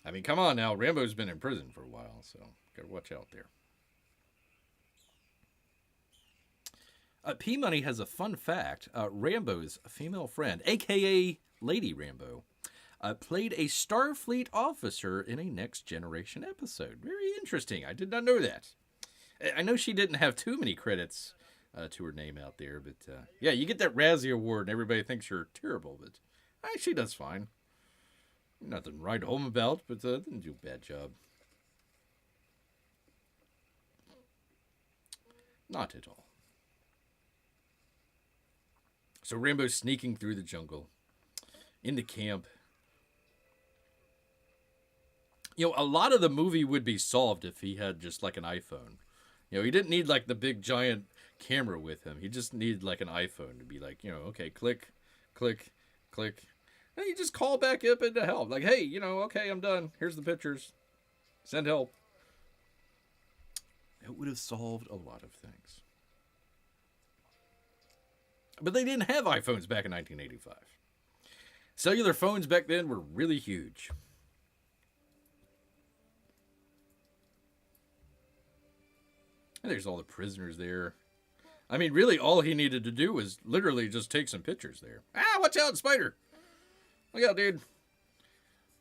Speaker 1: I mean, come on now. Rambo's been in prison for a while, so gotta watch out there. P-Money has a fun fact. Rambo's female friend, a.k.a. Lady Rambo, played a Starfleet officer in a Next Generation episode. Very interesting. I did not know that. I know she didn't have too many credits to her name out there, but yeah, you get that Razzie Award and everybody thinks you're terrible, but she does fine. Nothing to write home about, but didn't do a bad job. Not at all. So Rambo's sneaking through the jungle into camp. A lot of the movie would be solved if he had just like an iPhone. He didn't need like the big giant camera with him. He just needed like an iPhone to be like, okay, click, click, click. And you just call back up into help. Like, hey, okay, I'm done. Here's the pictures. Send help. It would have solved a lot of things. But they didn't have iPhones back in 1985. Cellular phones back then were really huge. And there's all the prisoners there. I mean, really, all he needed to do was literally just take some pictures there. Ah, watch out, spider! Look out, dude.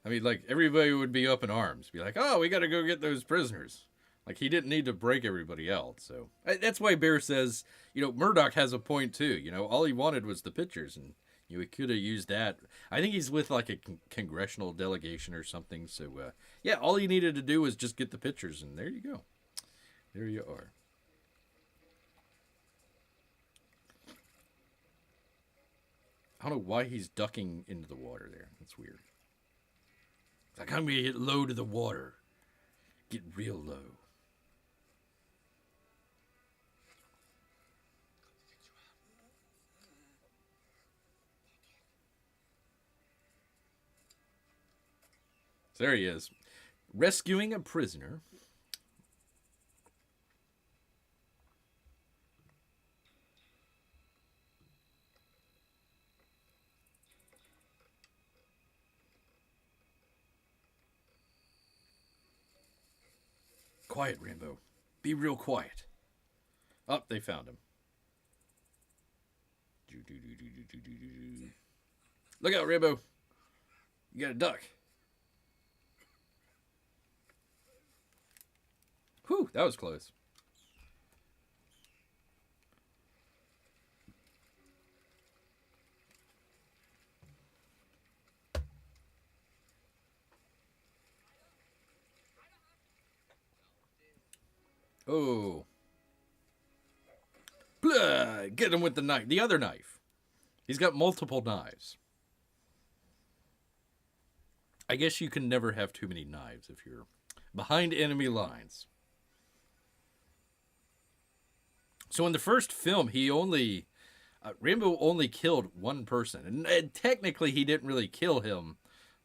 Speaker 1: I mean, like, everybody would be up in arms. Be like, oh, we gotta go get those prisoners. Like, he didn't need to break everybody out. So that's why Bear says, Murdoch has a point, too. All he wanted was the pictures. And, he could have used that. I think he's with, like, a congressional delegation or something. So, yeah, all he needed to do was just get the pictures. And there you go. There you are. I don't know why he's ducking into the water there. That's weird. It's like, I'm going to get low to the water. Get real low. So there he is. Rescuing a prisoner. Quiet, Rambo. Be real quiet. Oh, they found him. Look out, Rambo. You got a duck. Whew, that was close. Oh. Blah! Get him with the knife. The other knife. He's got multiple knives. I guess you can never have too many knives if you're behind enemy lines. So in the first film, Rambo only killed one person. And technically, he didn't really kill him.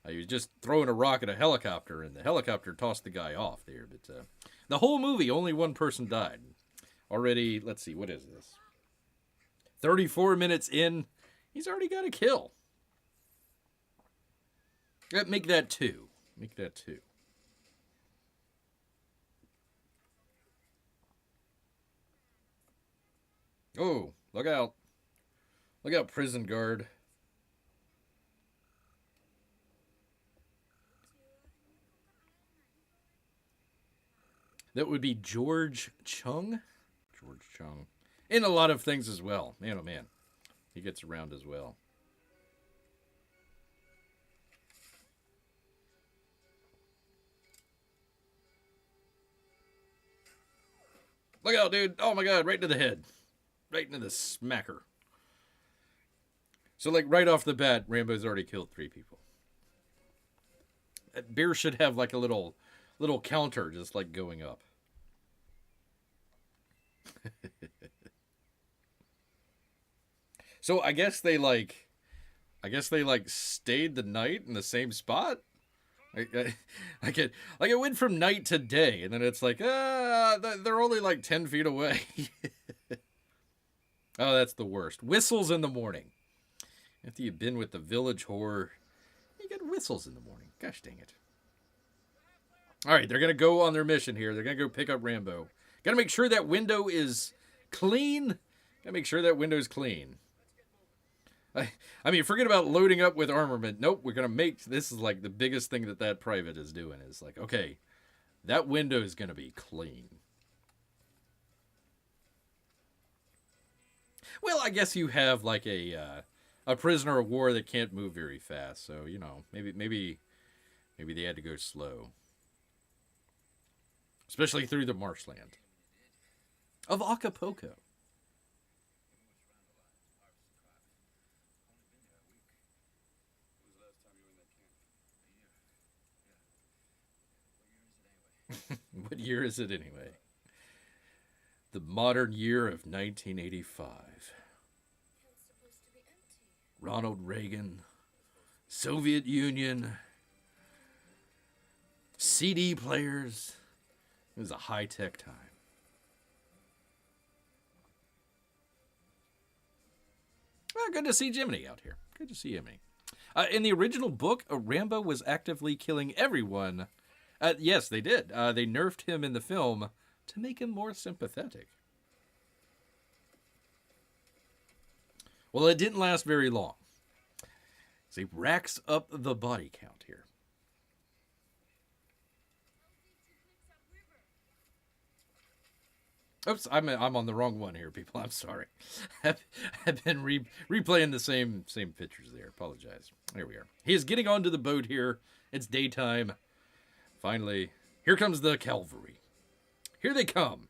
Speaker 1: He was just throwing a rock at a helicopter, and the helicopter tossed the guy off there. But the whole movie, only one person died. Already, let's see, what is this? 34 minutes in, he's already got a kill. Make that 2. Make that 2. Oh, look out. Look out, prison guard. That would be George Chung. George Chung. In a lot of things as well. Man, oh man. He gets around as well. Look out, dude. Oh my god, right into the head. Right into the smacker. So, like, right off the bat, Rambo's already killed 3 people. Bear should have, like, a little counter just, like, going up. So, I guess they stayed the night in the same spot? It went from night to day, and then it's like, they're only, like, 10 feet away. Oh, that's the worst. Whistles in the morning. After you've been with the village whore, you get whistles in the morning. Gosh dang it. All right, they're going to go on their mission here. They're going to go pick up Rambo. Got to make sure that window is clean. Got to make sure that window's clean. I mean, forget about loading up with armament. Nope, we're going to make... This is like the biggest thing that private is doing. Is like, okay, that window is going to be clean. Well, I guess you have like a prisoner of war that can't move very fast, so maybe they had to go slow, especially through the marshland of Acapulco. What year is it anyway? The modern year of 1985.
Speaker 3: Camp's supposed to be empty.
Speaker 1: Ronald Reagan, Soviet Union, CD players. It was a high-tech time. Well, good to see Jiminy out here. Good to see Jiminy. In the original book, Rambo was actively killing everyone. Yes, they did. They nerfed him in the film to make him more sympathetic. Well, it didn't last very long. So he racks up the body count here. Oops, I'm on the wrong one here, people. I'm sorry. I've been replaying the same pictures there. Apologize. There we are. He is getting onto the boat here. It's daytime. Finally, here comes the cavalry. Here they come.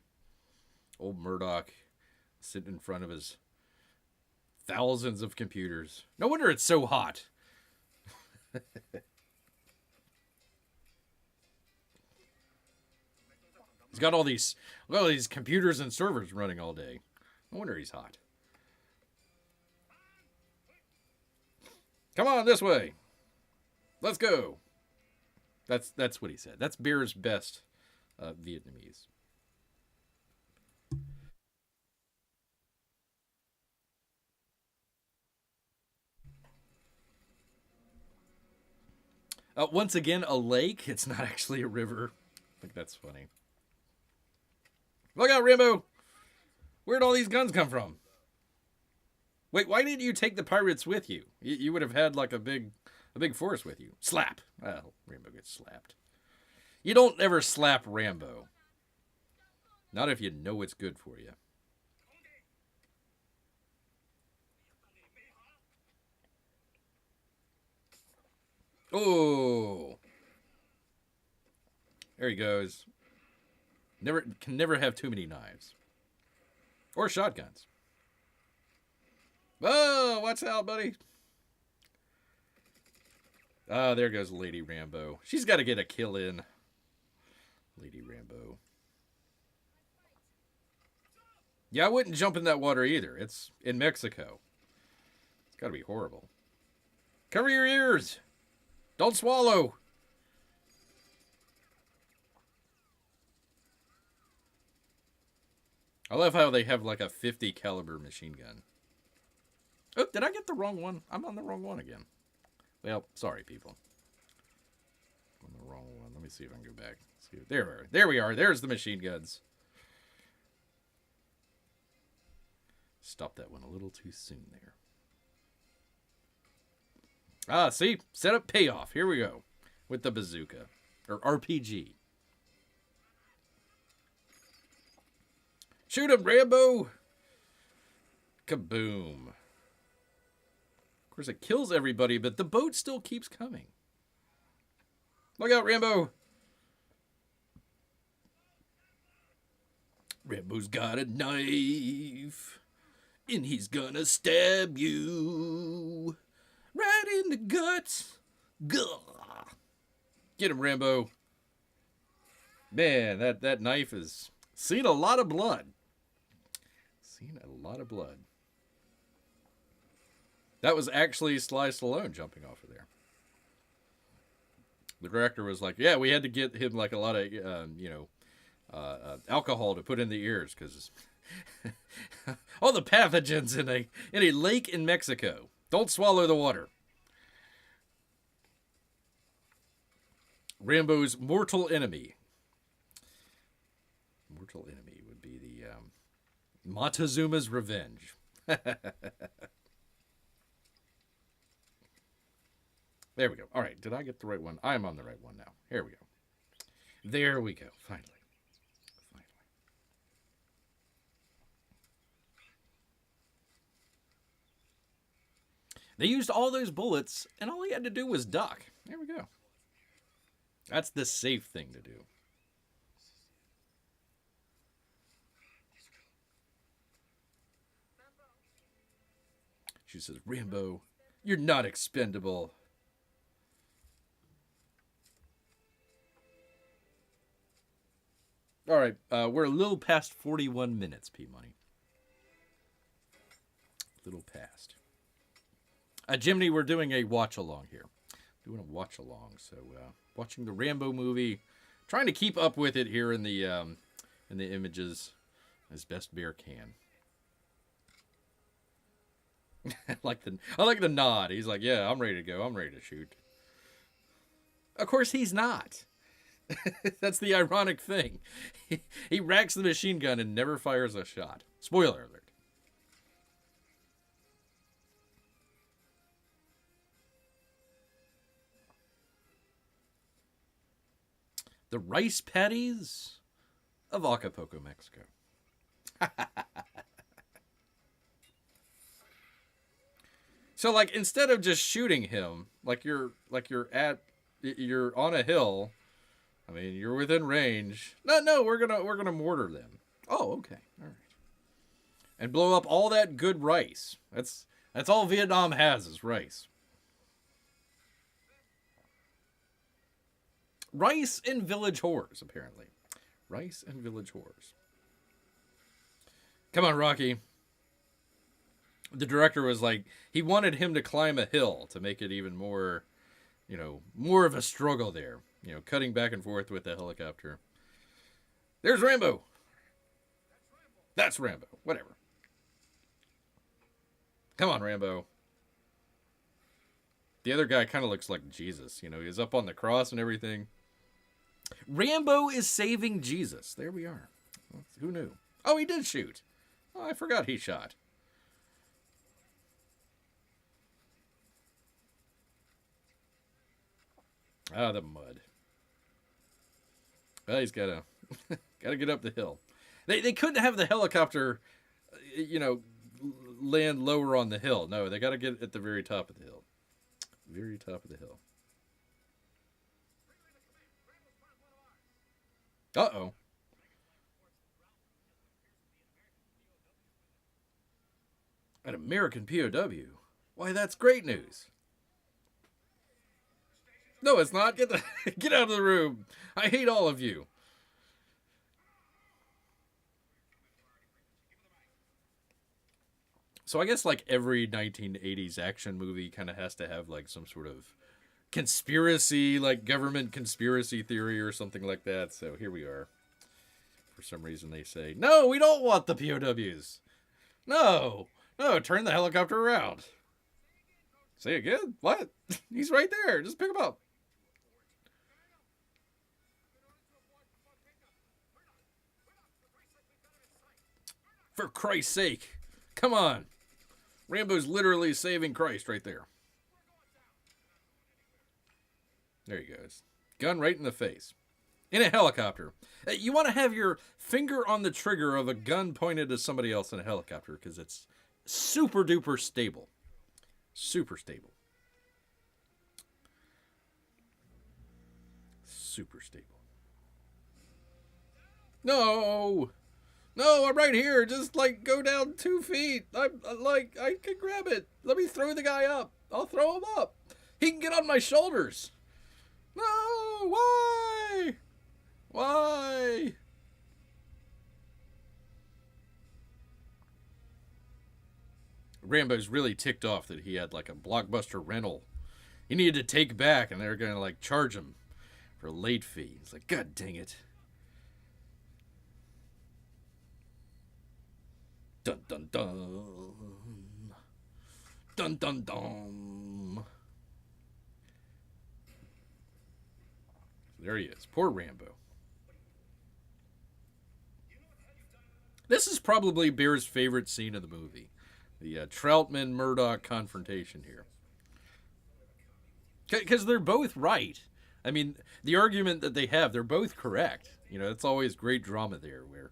Speaker 1: Old Murdoch sitting in front of his thousands of computers. No wonder it's so hot. He's got all these computers and servers running all day. No wonder he's hot. Come on this way. Let's go. That's what he said. That's Beer's best Vietnamese. Once again, a lake. It's not actually a river. I think that's funny. Look out, Rambo! Where'd all these guns come from? Wait, why didn't you take the pirates with you? You would have had like a big force with you. Slap. Well, Rambo gets slapped. You don't ever slap Rambo. Not if you know it's good for you. Oh. There he goes. Can never have too many knives. Or shotguns. Oh, watch out, buddy. Ah, there goes Lady Rambo. She's got to get a kill in. Lady Rambo. Yeah, I wouldn't jump in that water either. It's in Mexico. It's got to be horrible. Cover your ears. Don't swallow. I love how they have like a 50 caliber machine gun. Oh, did I get the wrong one? I'm on the wrong one again. Well, sorry, people. I'm on the wrong one. Let me see if I can go back. There we are. There's the machine guns. Stopped that one a little too soon there. Ah, see? Set up payoff. Here we go. With the bazooka. Or RPG. Shoot him, Rambo! Kaboom. Of course, it kills everybody, but the boat still keeps coming. Look out, Rambo! Rambo's got a knife, and he's gonna stab you right in the guts. Gah! Get him, Rambo. Man, that knife has seen a lot of blood. Seen a lot of blood. That was actually Sly Stallone jumping off of there. The director was like, yeah, we had to get him like a lot of, alcohol to put in the ears because all the pathogens in a lake in Mexico. Don't swallow the water. Rambo's mortal enemy. Mortal enemy would be the Montezuma's Revenge. There we go. All right, did I get the right one? I'm on the right one now. Here we go. There we go. Finally. They used all those bullets, and all he had to do was duck. There we go. That's the safe thing to do. She says, Rambo, you're not expendable. All right, we're a little past 41 minutes, P Money. Little past. Jimmy, we're doing a watch along here. Doing a watch along, so watching the Rambo movie, trying to keep up with it here in the images as best Bear can. I like the nod. He's like, yeah, I'm ready to go. I'm ready to shoot. Of course, he's not. That's the ironic thing. He racks the machine gun and never fires a shot. Spoiler alert. The rice paddies of Acapulco, Mexico. So, like, instead of just shooting him, you're on a hill. I mean, you're within range. No, we're gonna mortar them. Oh, okay, all right. And blow up all that good rice. That's all Vietnam has is rice. Rice and village whores, apparently. Rice and village whores. Come on, Rocky. The director was like, he wanted him to climb a hill to make it even more, more of a struggle there. Cutting back and forth with the helicopter. There's Rambo. That's Rambo. Whatever. Come on, Rambo. The other guy kind of looks like Jesus. He's up on the cross and everything. Rambo is saving Jesus. There we are. Who knew? Oh, he did shoot. Oh, I forgot he shot. Ah, the mud. Well, he's gotta get up the hill. They couldn't have the helicopter, land lower on the hill. No, they gotta get at the very top of the hill. Very top of the hill. Uh-oh. An American POW? Why, that's great news. No, it's not. Get out of the room. I hate all of you. So I guess like every 1980s action movie kind of has to have like some sort of conspiracy, like government conspiracy theory or something like that. So here we are. For some reason they say, no, we don't want the POWs. No, turn the helicopter around. Say again? What? He's right there. Just pick him up. For Christ's sake. Come on. Rambo's literally saving Christ right there. There he goes. Gun right in the face. In a helicopter. You want to have your finger on the trigger of a gun pointed at somebody else in a helicopter because it's super duper stable. Super stable. Super stable. No! No, I'm right here. Just go down 2 feet. I can grab it. Let me throw the guy up. I'll throw him up. He can get on my shoulders. No, why? Why? Rambo's really ticked off that he had a Blockbuster rental. He needed to take back, and they're going to charge him for a late fee. He's like, God dang it. Dun dun dun. Dun dun dun. There he is. Poor Rambo. This is probably Bear's favorite scene of the movie. The Troutman-Murdoch confrontation here. Because they're both right. I mean, the argument that they have, they're both correct. It's always great drama there where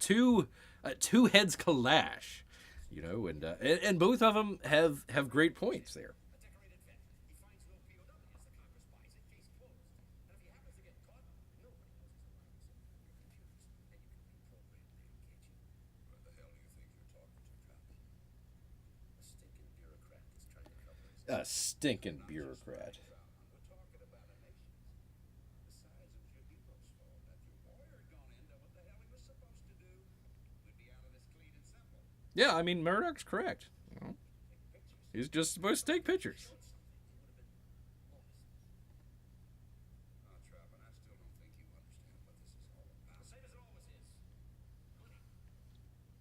Speaker 1: two heads clash, and both of them have great points there. A stinking bureaucrat. Yeah, I mean, Murdoch's correct. You know, he's just supposed to take pictures.
Speaker 2: Oh, Trap, and I still don't think you understand what this is all about.
Speaker 4: The same as it always is. Money.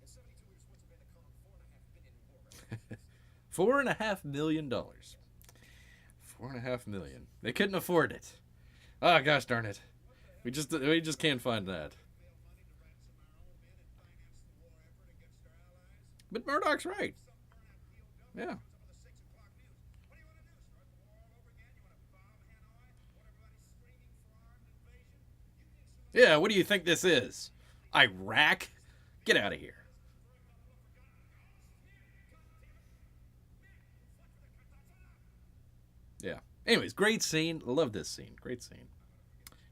Speaker 4: In 72 years, what's been the column $4.5 billion in war records?
Speaker 1: $4.5 million. $4.5 million. They couldn't afford it. Ah, gosh darn it. We just can't find that. But Murdoch's right. Yeah. Yeah, what do you think this is? Iraq? Get out of here. Yeah. Anyways, great scene. Love this scene. Great scene.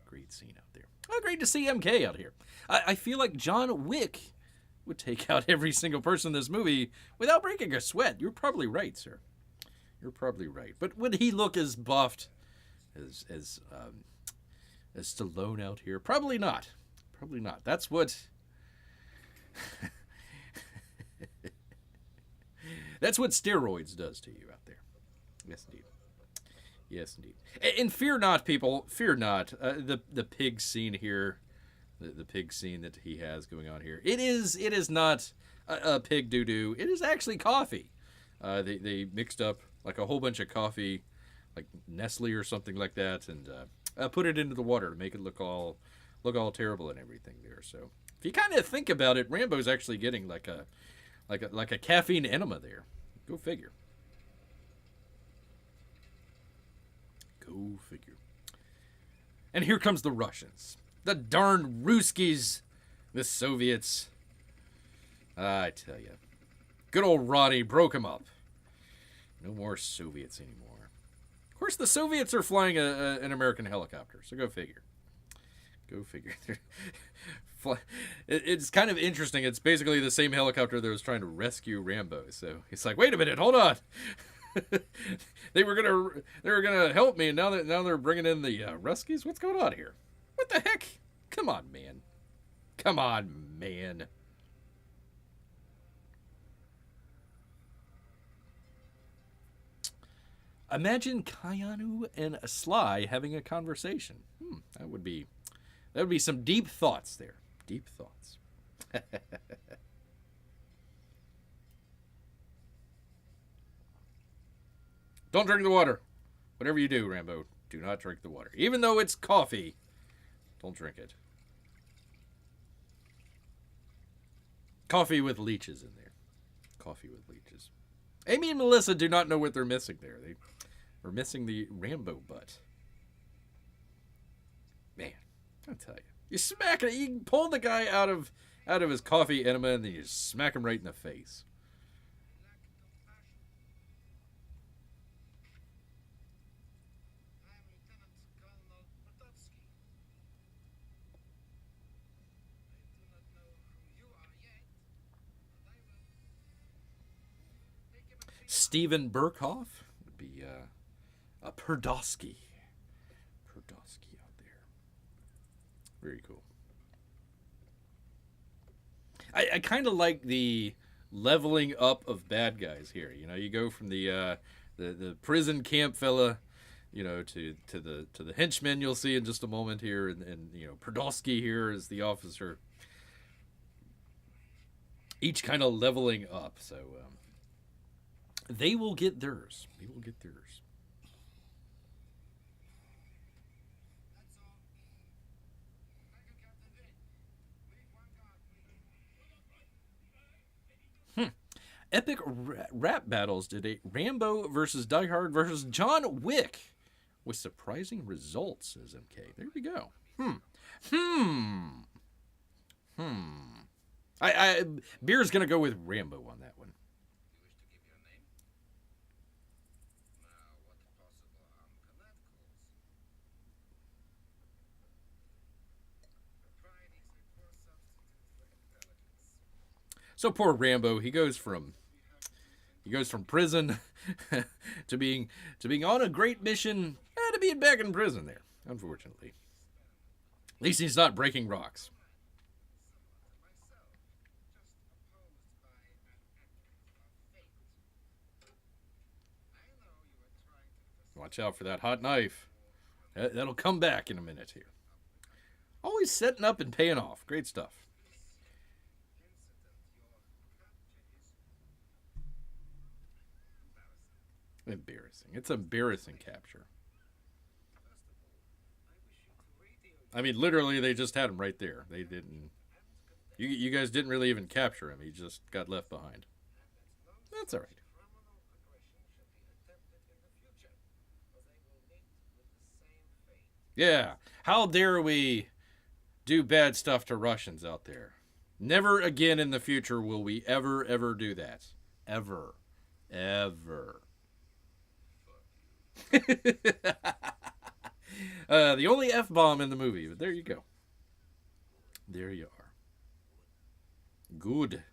Speaker 1: Great scene out there. Oh, great to see MK out here. I feel like John Wick would take out every single person in this movie without breaking a sweat. You're probably right, sir. You're probably right. But would he look as buffed as Stallone out here? Probably not. Probably not. That's what. That's what steroids does to you out there. Yes, indeed. Yes, indeed. And fear not, people. Fear not. The pig scene here, the pig scene that he has going on here. It is not a pig doo doo. It is actually coffee. They mixed up like a whole bunch of coffee, like Nestle or something like that, and put it into the water to make it look all terrible and everything there. So if you kind of think about it, Rambo's actually getting like a caffeine enema there. Go figure. Go figure. And here comes the Russians. The darn Ruskies. The Soviets. I tell you. Good old Roddy broke him up. No more Soviets anymore. Of course, the Soviets are flying an American helicopter, so go figure. Go figure. It's kind of interesting. It's basically the same helicopter that was trying to rescue Rambo. So he's like, wait a minute, hold on. they were gonna help me, and now they're bringing in the Ruskies. What's going on here? What the heck? Come on, man. Come on, man. Imagine Keanu and Sly having a conversation. That would be some deep thoughts there. Deep thoughts. Don't drink the water. Whatever you do, Rambo, do not drink the water. Even though it's coffee, don't drink it. Coffee with leeches in there. Coffee with leeches. Amy and Melissa do not know what they're missing there. They're missing the Rambo butt. Man, I tell you. You smack it. You pull the guy out of his coffee enema and then you smack him right in the face. Steven Burkhoff would be a Perdosky. Perdosky out there. Very cool. I kind of like the leveling up of bad guys here. You know, you go from the prison camp fella, you know, to the henchmen you'll see in just a moment here, and you know, Perdosky here is the officer. Each kind of leveling up, so they will get theirs. They will get theirs. Epic rap battles today. Rambo versus Die Hard versus John Wick. With surprising results, says MK. There we go. Beer's gonna go with Rambo on that one.
Speaker 2: You wish to give your name? Now, what possible harm can that cause? Pride is a poor substitute for intelligence.
Speaker 1: So poor Rambo, he goes from prison to being on a great mission to being back in prison there, unfortunately. At least he's not breaking rocks. Watch out for that hot knife. That'll come back in a minute here. Always setting up and paying off. Great stuff. Embarrassing. It's embarrassing capture. I mean, literally, they just had him right there. They didn't. You guys didn't really even capture him. He just got left behind. That's all right. Yeah. How dare we do bad stuff to Russians out there? Never again in the future will we ever do that. Ever. The only F-bomb in the movie, but there you go. There you are. Good.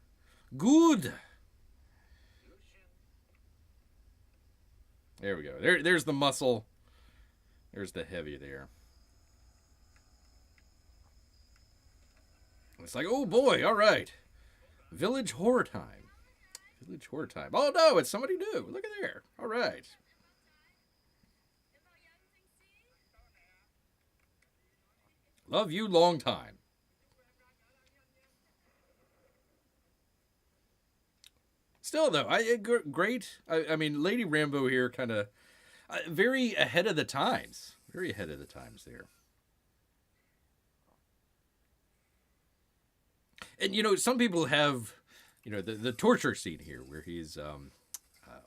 Speaker 1: There we go. There's the muscle. There's the heavy there. It's like, oh boy, all right. Village horror time. Oh no, it's somebody new. Look at there. All right. Love you long time. Still though, great. I mean, Lady Rambo here kind of very ahead of the times. Very ahead of the times there. And you know, some people have, you know, the torture scene here where he's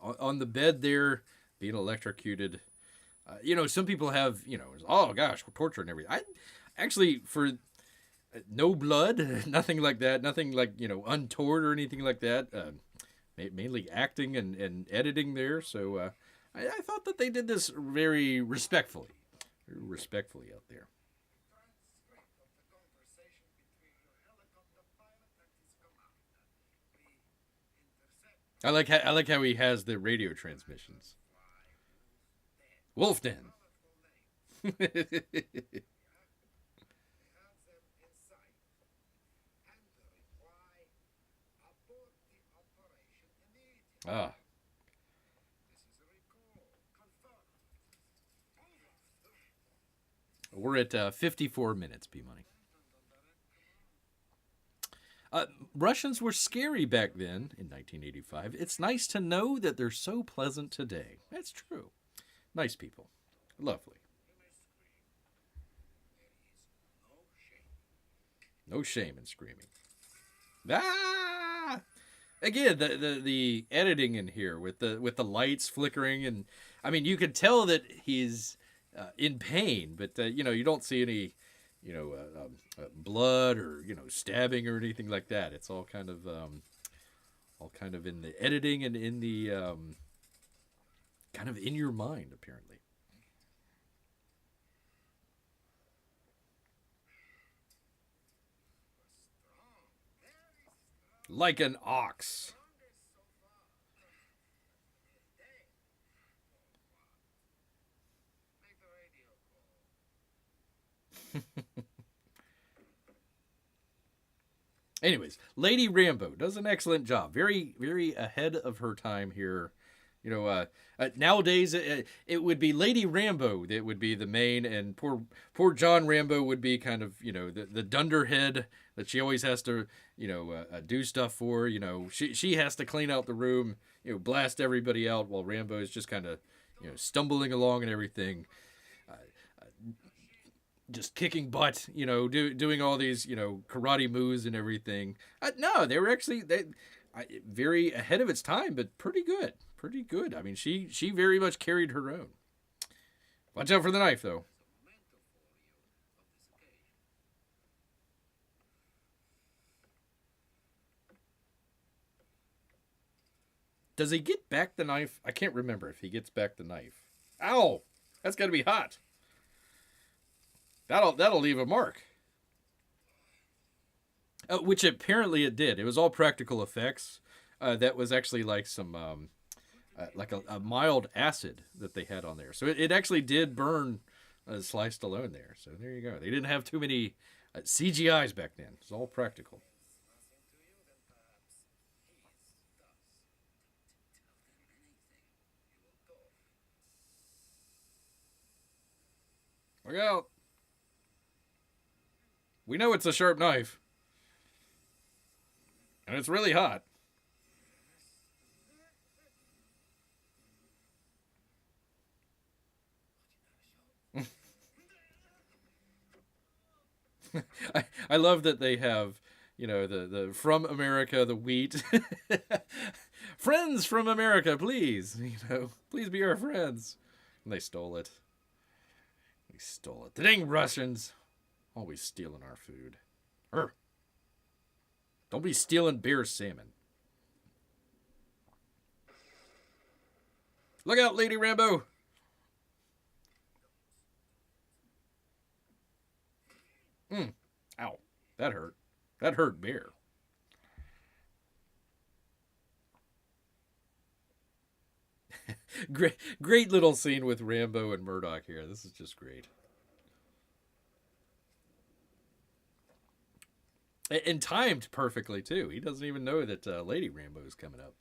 Speaker 1: on the bed there being electrocuted. You know, some people have, you know, oh gosh, torture and everything. I actually, for no blood, nothing like that, nothing like, you know, untoward or anything like that. Mainly acting and editing there. So I thought that they did this very respectfully out there. I like how he has the radio transmissions. Wolf Den. Ah. We're at 54 minutes, P-Money. Russians were scary back then, in 1985. It's nice to know that they're so pleasant today. That's true. Nice people. Lovely. No shame in screaming. Ah! Again, the editing in here with the lights flickering, and I mean, you could tell that he's in pain, but you know, you don't see any, you know, blood or, you know, stabbing or anything like that. It's all kind of in the editing and in the kind of in your mind, apparently. Like an ox. Anyways, Lady Rambo does an excellent job. Very, very ahead of her time here. You know, nowadays it would be Lady Rambo that would be the main, and poor John Rambo would be kind of, you know, the dunderhead that she always has to, you know, do stuff for. You know, she has to clean out the room, you know, blast everybody out, while Rambo is just kind of, you know, stumbling along and everything. Just kicking butt, you know, doing all these, you know, karate moves and everything. No, they were actually very ahead of its time, but pretty good. Pretty good. I mean, she very much carried her own. Watch out for the knife, though. Does he get back the knife? I can't remember if he gets back the knife. Ow! That's got to be hot. That'll leave a mark. Which apparently it did. It was all practical effects. That was actually like some like a mild acid that they had on there. So it actually did burn Sly Stallone there. So there you go. They didn't have too many CGIs back then. It was all practical. Look out. We know it's a sharp knife. And it's really hot. I love that they have, you know, the from America, the wheat. Friends from America, please. You know, please be our friends. And they stole it. They stole it. The dang Russians. Always stealing our food. Urgh. Don't be stealing beer salmon. Look out, Lady Rambo. Ow. That hurt. That hurt bear. Great little scene with Rambo and Murdoch here. This is just great. And timed perfectly, too. He doesn't even know that Lady Rambo is coming up.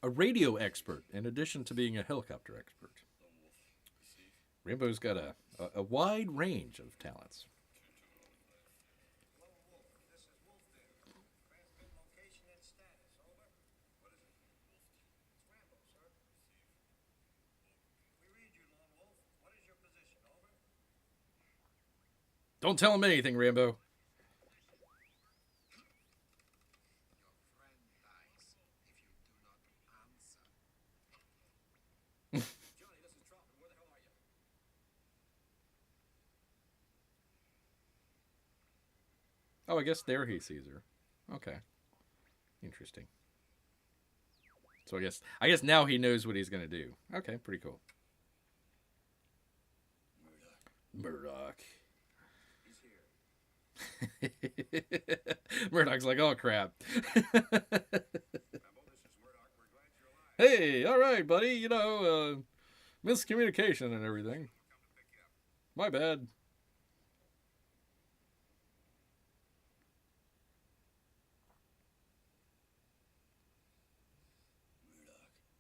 Speaker 1: A radio expert, in addition to being a helicopter expert. Rambo's got a wide range of talents.
Speaker 4: Lone Wolf, this is Wolf there. Transmit location and status, over. What is it? It's Rambo, sir. We read you, Lone Wolf. What is your position, over?
Speaker 1: Don't tell him anything, Rambo.
Speaker 4: Johnny, this is Troutman. Where the hell are you?
Speaker 1: Oh, I guess there he sees her. Okay. Interesting. So I guess now he knows what he's gonna do. Okay, pretty cool. Murdoch.
Speaker 4: He's here.
Speaker 1: Murdoch's like, oh crap.
Speaker 4: Rambo, this is Murdoch. We're glad you're alive.
Speaker 1: Hey, all right, buddy. You know, miscommunication and everything.
Speaker 4: Come to pick you up.
Speaker 1: My bad.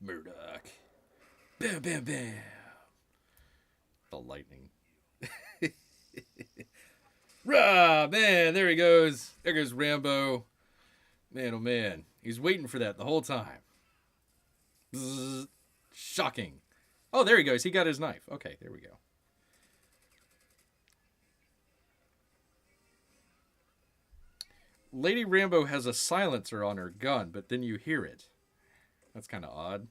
Speaker 1: Murdoch. Bam, bam, bam. The lightning. Rah, man, there he goes. There goes Rambo. Man, oh man. He's waiting for that the whole time. Zzz, shocking. Oh, there he goes. He got his knife. Okay, there we go. Lady Rambo has a silencer on her gun, but then you hear it. That's kind of odd.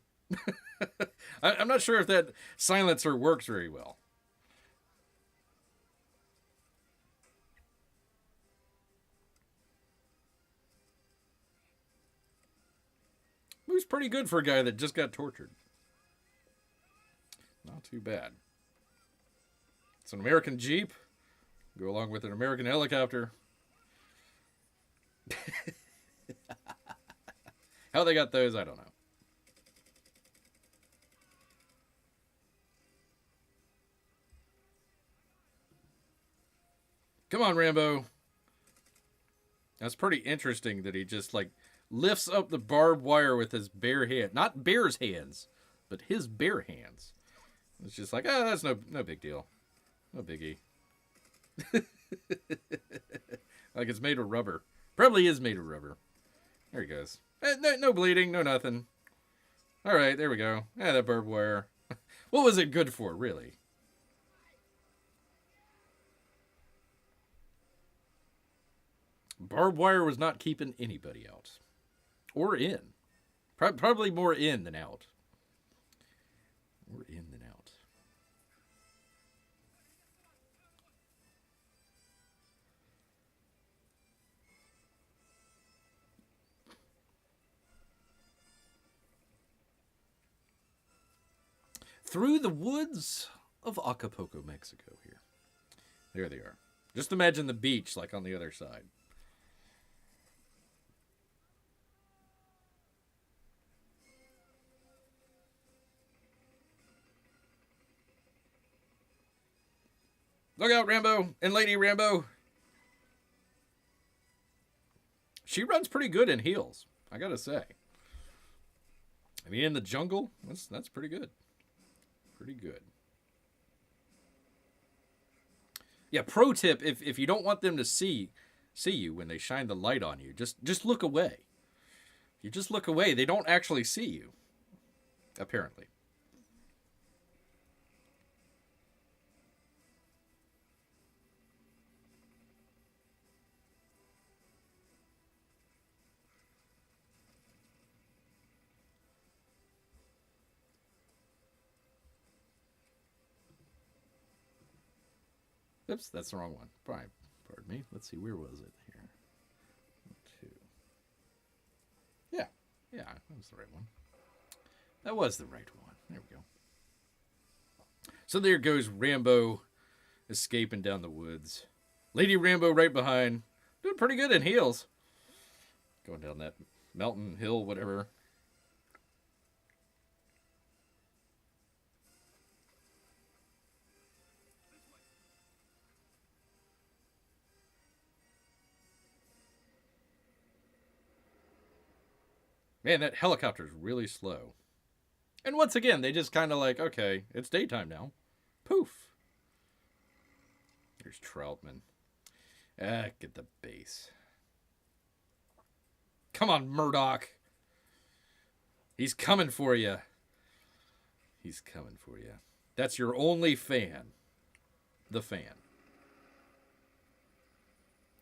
Speaker 1: I'm not sure if that silencer works very well. Moves pretty good for a guy that just got tortured. Not too bad. It's an American Jeep. Go along with an American helicopter. How they got those, I don't know. Come on, Rambo. That's pretty interesting that he just, like, lifts up the barbed wire with his bare hand. Not Bear's hands, but his bare hands. It's just like, oh, that's no big deal. No biggie. Like it's made of rubber. Probably is made of rubber. There he goes. No bleeding, no nothing. All right, there we go. Yeah, that barbed wire. What was it good for, really? Barbed wire was not keeping anybody out. Or in. Probably more in than out. More in than out. Through the woods of Acapulco, Mexico here. There they are. Just imagine the beach like on the other side. Look out, Rambo and Lady Rambo. She runs pretty good in heels, I gotta say. I mean, in the jungle, that's pretty good. Pretty good. Yeah, pro tip, if you don't want them to see you when they shine the light on you, just look away. If you just look away, they don't actually see you. Apparently. Oops, that's the wrong one. Pardon me. Let's see, where was it here? 2. Yeah, that was the right one. That was the right one. There we go. So there goes Rambo escaping down the woods. Lady Rambo right behind. Doing pretty good in heels. Going down that mountain, hill, whatever. Man, that helicopter's really slow. And once again, they just kind of like, okay, it's daytime now. Poof. There's Troutman. Get the base. Come on, Murdoch. He's coming for you. He's coming for you. That's your only fan. The fan.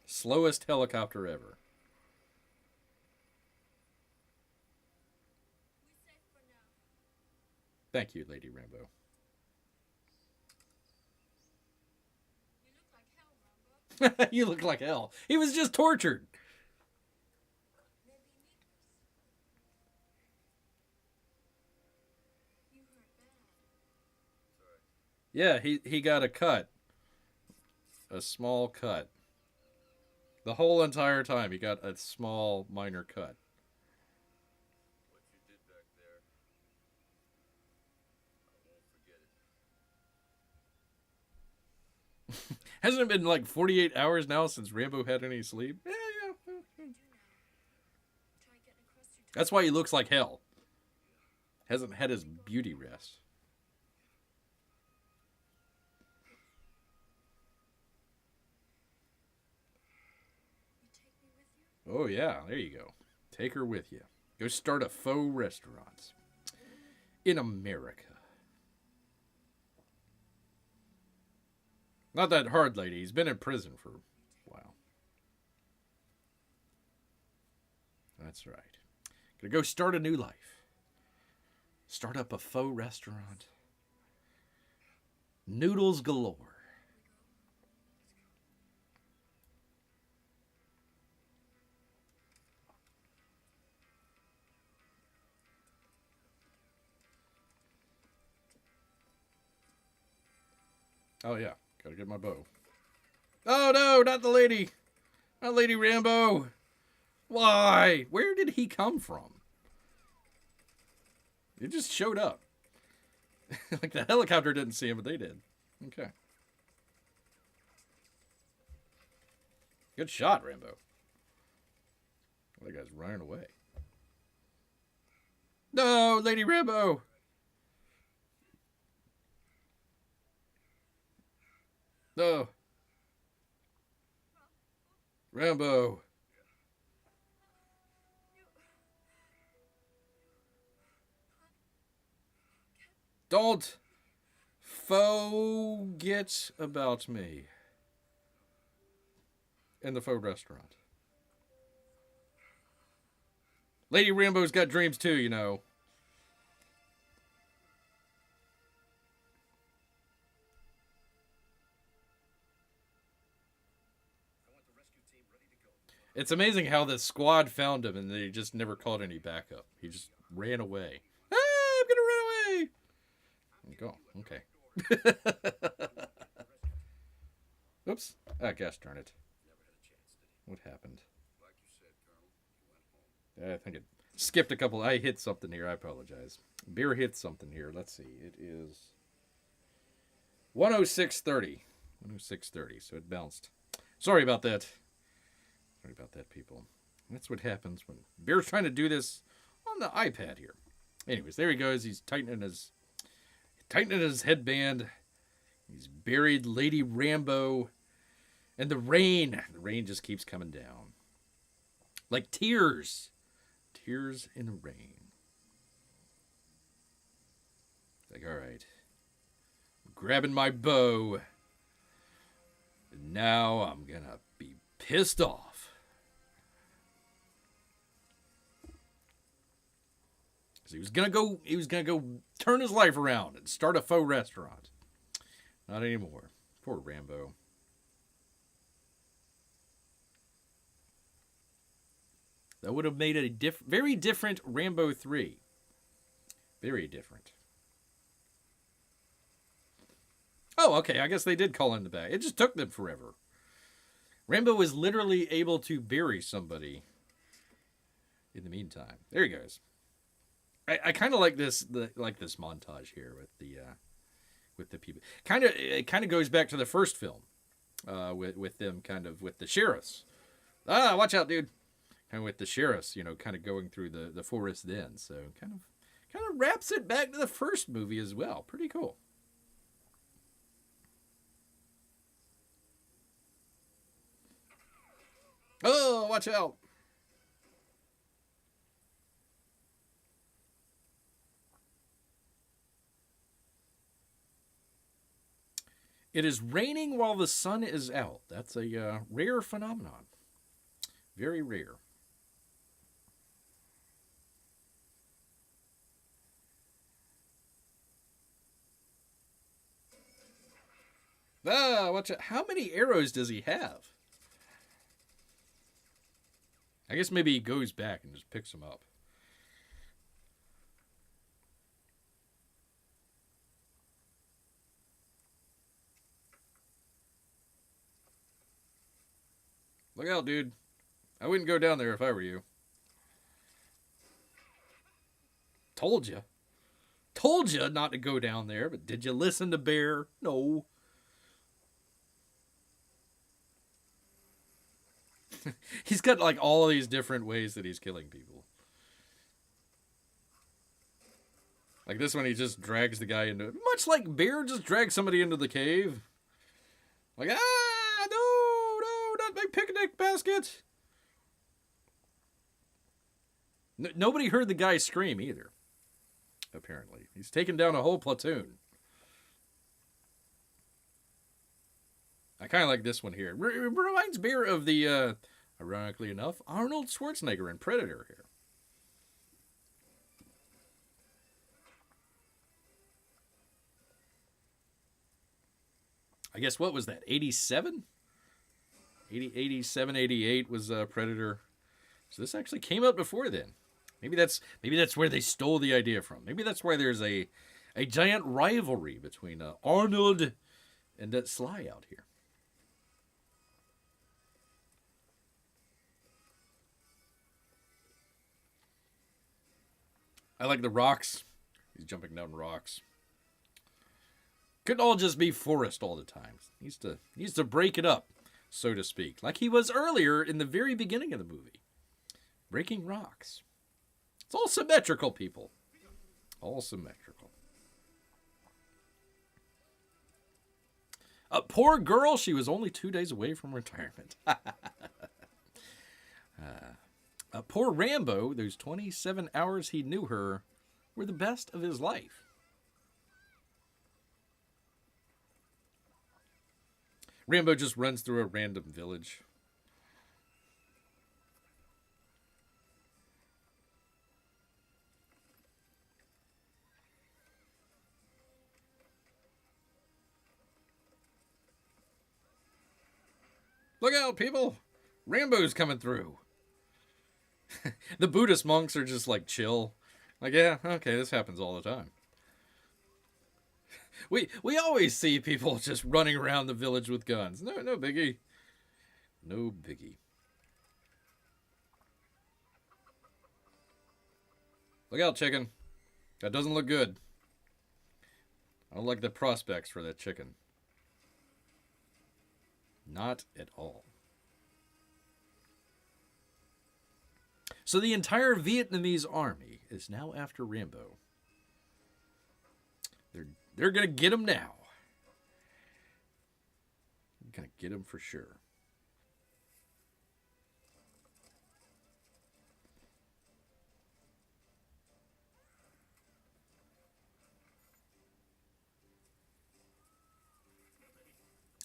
Speaker 1: Slowest helicopter ever.
Speaker 3: We safe for now.
Speaker 1: Thank you, Lady Rambo.
Speaker 3: You look like hell, Rambo.
Speaker 1: You look like hell. He was just tortured.
Speaker 3: Maybe needless. You hurt bad.
Speaker 1: Yeah, he got a cut. A small cut. The whole entire time he got a small, minor cut.
Speaker 2: What you did back there, I won't forget it.
Speaker 1: Hasn't it been like 48 hours now since Rambo had any sleep? Yeah.
Speaker 3: Do now. Try getting across your
Speaker 1: That's why he looks like hell. Hasn't had his beauty rest.
Speaker 3: You take me with you?
Speaker 1: Oh, yeah, there you go. Take her with you. Go start a faux restaurant in America. Not that hard, lady. He's been in prison for a while. That's right. Gonna go start a new life. Start up a faux restaurant. Noodles galore. Oh, yeah. Gotta get my bow. Oh, no, not the lady. Not Lady Rambo. Why? Where did he come from? He just showed up. Like the helicopter didn't see him, but they did. Okay. Good shot, Rambo. That guy's running away. No, Lady Rambo. No. Rambo. Don't forget about me. In the faux restaurant. Lady Rambo's got dreams too, you know.
Speaker 4: I want the rescue team ready to go.
Speaker 1: It's amazing how the squad found him and they just never called any backup. He just ran away. Ah, I'm gonna run away. Go. Okay. Oops. Ah, gosh darn it.
Speaker 4: Never had a chance, did he?
Speaker 1: What happened?
Speaker 2: Like you said, Colonel, you went home.
Speaker 1: I think it skipped a couple. I hit something here. I apologize. Beer hit something here. Let's see. It is 106.30. 106.30. So it bounced. Sorry about that. Sorry about that, people. That's what happens when Bear's trying to do this on the iPad here. Anyways, there he goes. He's tightening his headband. He's buried Lady Rambo. And the rain just keeps coming down. Like tears. Tears in the rain. Like, all right. I'm grabbing my bow. And now I'm gonna be pissed off. So he was gonna go turn his life around and start a faux restaurant. Not anymore. Poor Rambo. That would have made it a very different Rambo 3. Very different. Oh, okay. I guess they did call in the bag. It just took them forever. Rambo was literally able to bury somebody in the meantime. There he goes. I kind of like this montage here with the people. It kind of goes back to the first film, with them with the sheriffs. Watch out, dude. Kind of with the sheriffs, kind of going through the forest then. So kind of wraps it back to the first movie as well. Pretty cool. Oh, watch out. It is raining while the sun is out. That's a rare phenomenon. Very rare. Watch out. How many arrows does he have? I guess maybe he goes back and just picks them up. Look out, dude. I wouldn't go down there if I were you. Told you. Told you not to go down there, but did you listen to Bear? No. He's got like all these different ways that he's killing people. Like this one, he just drags the guy into it. Much like Bear just drags somebody into the cave. Like, no, not my picnic basket. Nobody heard the guy scream either, apparently. He's taken down a whole platoon. I kind of like this one here. Reminds Bear of the, ironically enough, Arnold Schwarzenegger in Predator here. I guess, what was that, 87? 87, 88 was Predator. So this actually came out before then. Maybe that's where they stole the idea from. Maybe that's why there's a giant rivalry between Arnold and Sly out here. I like the rocks. He's jumping down rocks. Couldn't all just be forest all the time. Needs to break it up, so to speak, like he was earlier in the very beginning of the movie. Breaking rocks. It's all symmetrical, people. All symmetrical. A poor girl, she was only 2 days away from retirement. Poor Rambo, those 27 hours he knew her were the best of his life. Rambo just runs through a random village. Look out, people! Rambo's coming through. The Buddhist monks are just like chill. Like, yeah, okay, this happens all the time. We always see people just running around the village with guns. No biggie. No biggie. Look out, chicken. That doesn't look good. I don't like the prospects for that chicken. Not at all. So the entire Vietnamese army is now after Rambo. They're gonna get him now. Gonna get him for sure.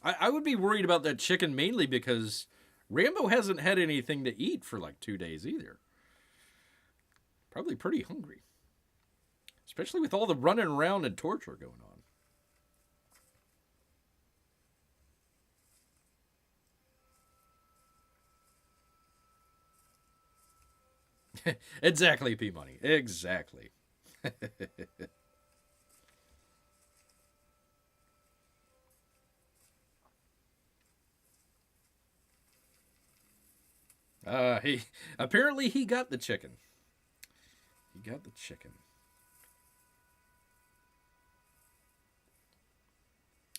Speaker 1: I would be worried about that chicken mainly because Rambo hasn't had anything to eat for like 2 days either. Probably pretty hungry. Especially with all the running around and torture going on. Exactly, P-Money. Exactly. He got the chicken. He got the chicken.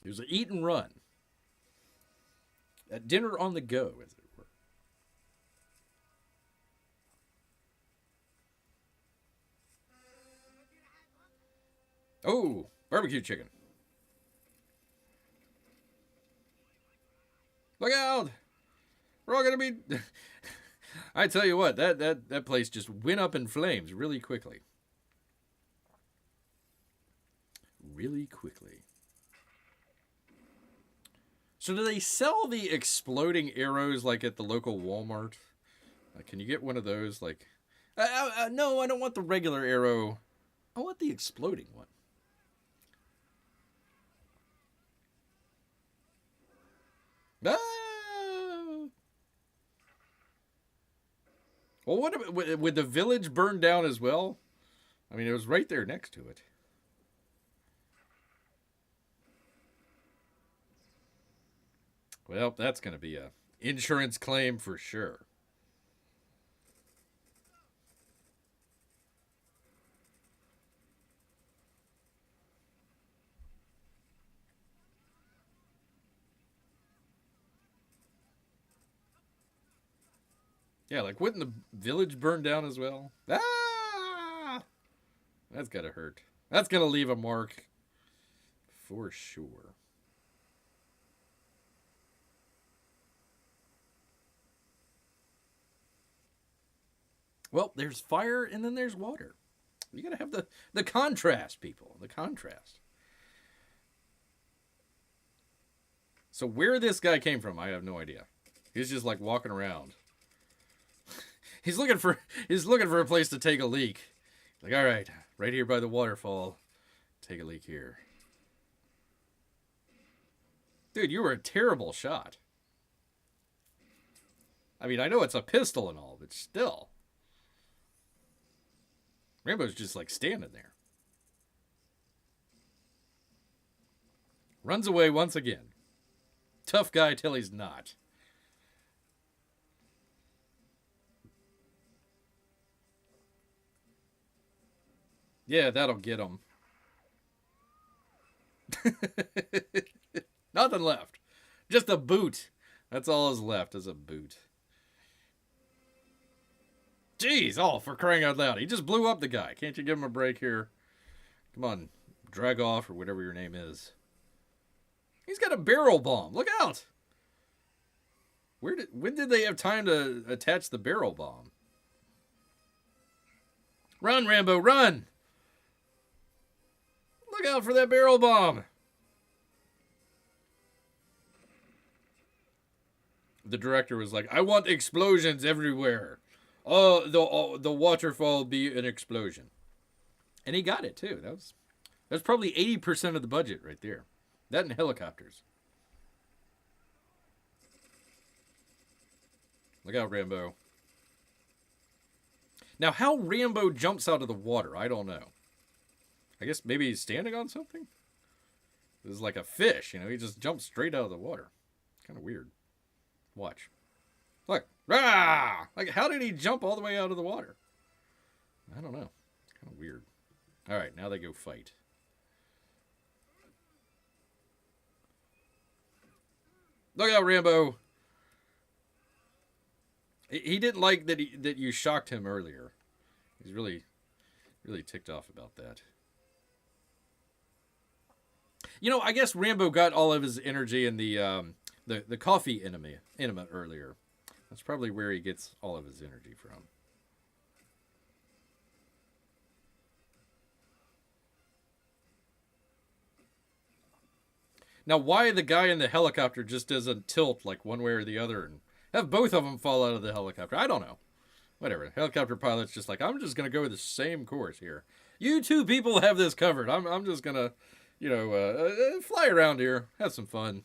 Speaker 1: It was an eat and run. A dinner on the go, as it were. Oh, barbecue chicken. Look out! We're all gonna be. I tell you what, that place just went up in flames really quickly. Really quickly. So do they sell the exploding arrows like at the local Walmart? Can you get one of those? Like, no, I don't want the regular arrow. I want the exploding one. Ah! Well, what about, would the village burn down as well? I mean, it was right there next to it. Well, that's going to be a insurance claim for sure. Yeah, like wouldn't the village burn down as well? Ah! That's gotta hurt. That's gonna leave a mark. For sure. Well, there's fire and then there's water. You gotta have the contrast, people. The contrast. So where this guy came from, I have no idea. He's just like walking around. He's looking for a place to take a leak. Like, all right, right here by the waterfall, take a leak here. Dude, you were a terrible shot. I mean, I know it's a pistol and all, but still. Rambo's just like standing there. Runs away once again. Tough guy till he's not. Yeah, that'll get him. Nothing left. Just a boot. That's all is left is a boot. Jeez, oh, for crying out loud. He just blew up the guy. Can't you give him a break here? Come on, drag off or whatever your name is. He's got a barrel bomb. Look out. When did they have time to attach the barrel bomb? Run, Rambo, run! Look out for that barrel bomb. The director was like, I want explosions everywhere. Oh, the waterfall be an explosion. And he got it, too. That's probably 80% of the budget right there. That and helicopters. Look out, Rambo. Now, how Rambo jumps out of the water, I don't know. I guess maybe he's standing on something? This is like a fish, he just jumps straight out of the water. Kind of weird. Watch. Look. Rah! Like, how did he jump all the way out of the water? I don't know. It's kind of weird. All right, now they go fight. Look out, Rambo. He didn't like that you shocked him earlier. He's really ticked off about that. You know, I guess Rambo got all of his energy in the coffee intimate earlier. That's probably where he gets all of his energy from. Now, why the guy in the helicopter just doesn't tilt like one way or the other and have both of them fall out of the helicopter, I don't know. Whatever. Helicopter pilot's just like, I'm just going to go the same course here. You two people have this covered. I'm just going to, fly around here. Have some fun.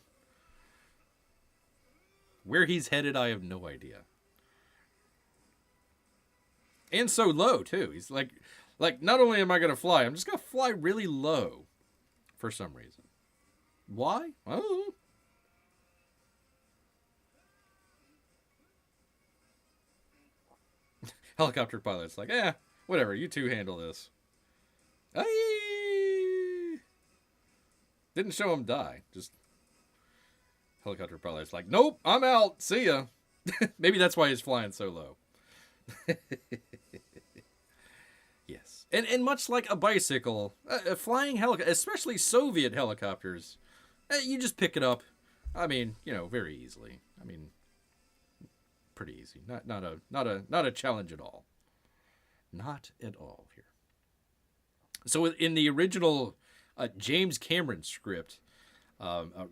Speaker 1: Where he's headed, I have no idea. And so low, too. He's like not only am I going to fly, I'm just going to fly really low for some reason. Why? I don't know. Helicopter pilot's like, whatever, you two handle this. Aye. Didn't show him die. Just helicopter pilot's like, nope, I'm out. See ya. Maybe that's why he's flying so low. Yes. And much like a bicycle, a flying helicopter, especially Soviet helicopters, you just pick it up. I mean, very easily. I mean, pretty easy. Not a challenge at all. Not at all here. So in the original James Cameron script,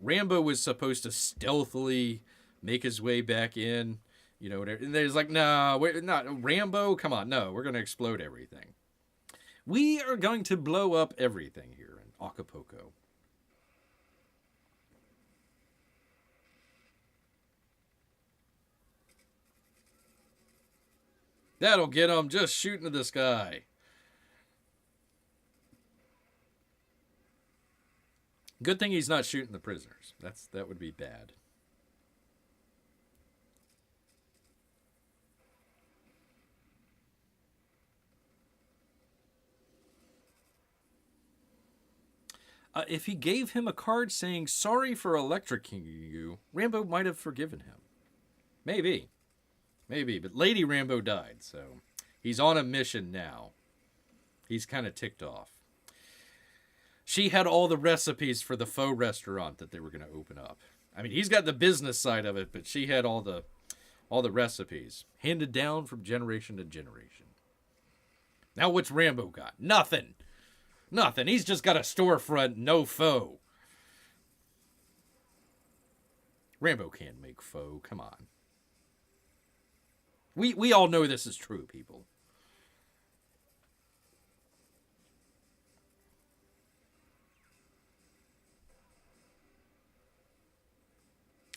Speaker 1: Rambo was supposed to stealthily make his way back in, whatever. And there's like, no, we're not Rambo. Come on, no, we're gonna explode everything. We are going to blow up everything here in Acapulco. That'll get him. Just shoot into the sky. Good thing he's not shooting the prisoners. That would be bad. If he gave him a card saying sorry for electrocuting you, Rambo might have forgiven him. Maybe. But Lady Rambo died, so he's on a mission now. He's kind of ticked off. She had all the recipes for the faux restaurant that they were going to open up. I mean, he's got the business side of it, but she had all the recipes handed down from generation to generation. Now what's Rambo got? Nothing. He's just got a storefront, no faux. Rambo can't make faux. Come on. We all know this is true, people.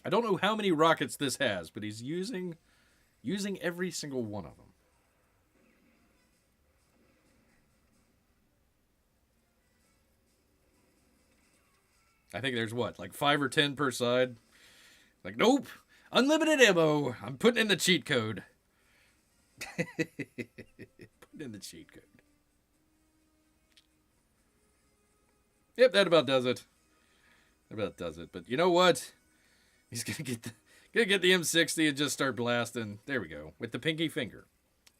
Speaker 1: I don't know how many rockets this has, but he's using every single one of them. I think there's like 5 or 10 per side. Like, nope, unlimited ammo. I'm putting in the cheat code. Put in the cheat code. Yep, that about does it. But you know what? He's gonna get the M60 and just start blasting. There we go, with the pinky finger,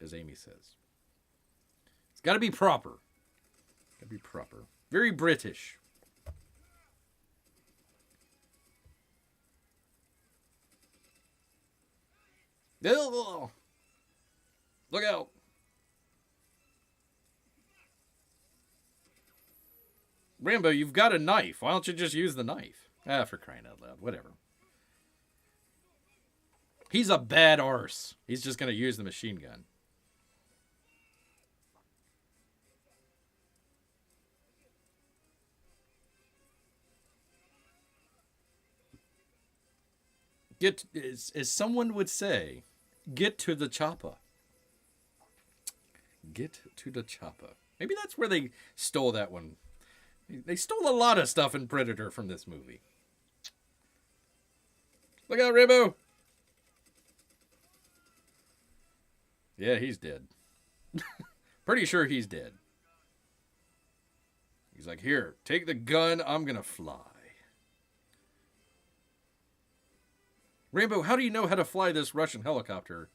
Speaker 1: as Amy says. It's got to be proper. Very British. Oh, look out. Rambo, you've got a knife. Why don't you just use the knife? For crying out loud. Whatever. He's a bad arse. He's just going to use the machine gun. As someone would say, get to the chopper. Get to the chopper. Maybe that's where they stole that one. They stole a lot of stuff in Predator from this movie. Look out, Rambo! Yeah, he's dead. Pretty sure he's dead. He's like, here, take the gun, I'm gonna fly. Rambo, how do you know how to fly this Russian helicopter?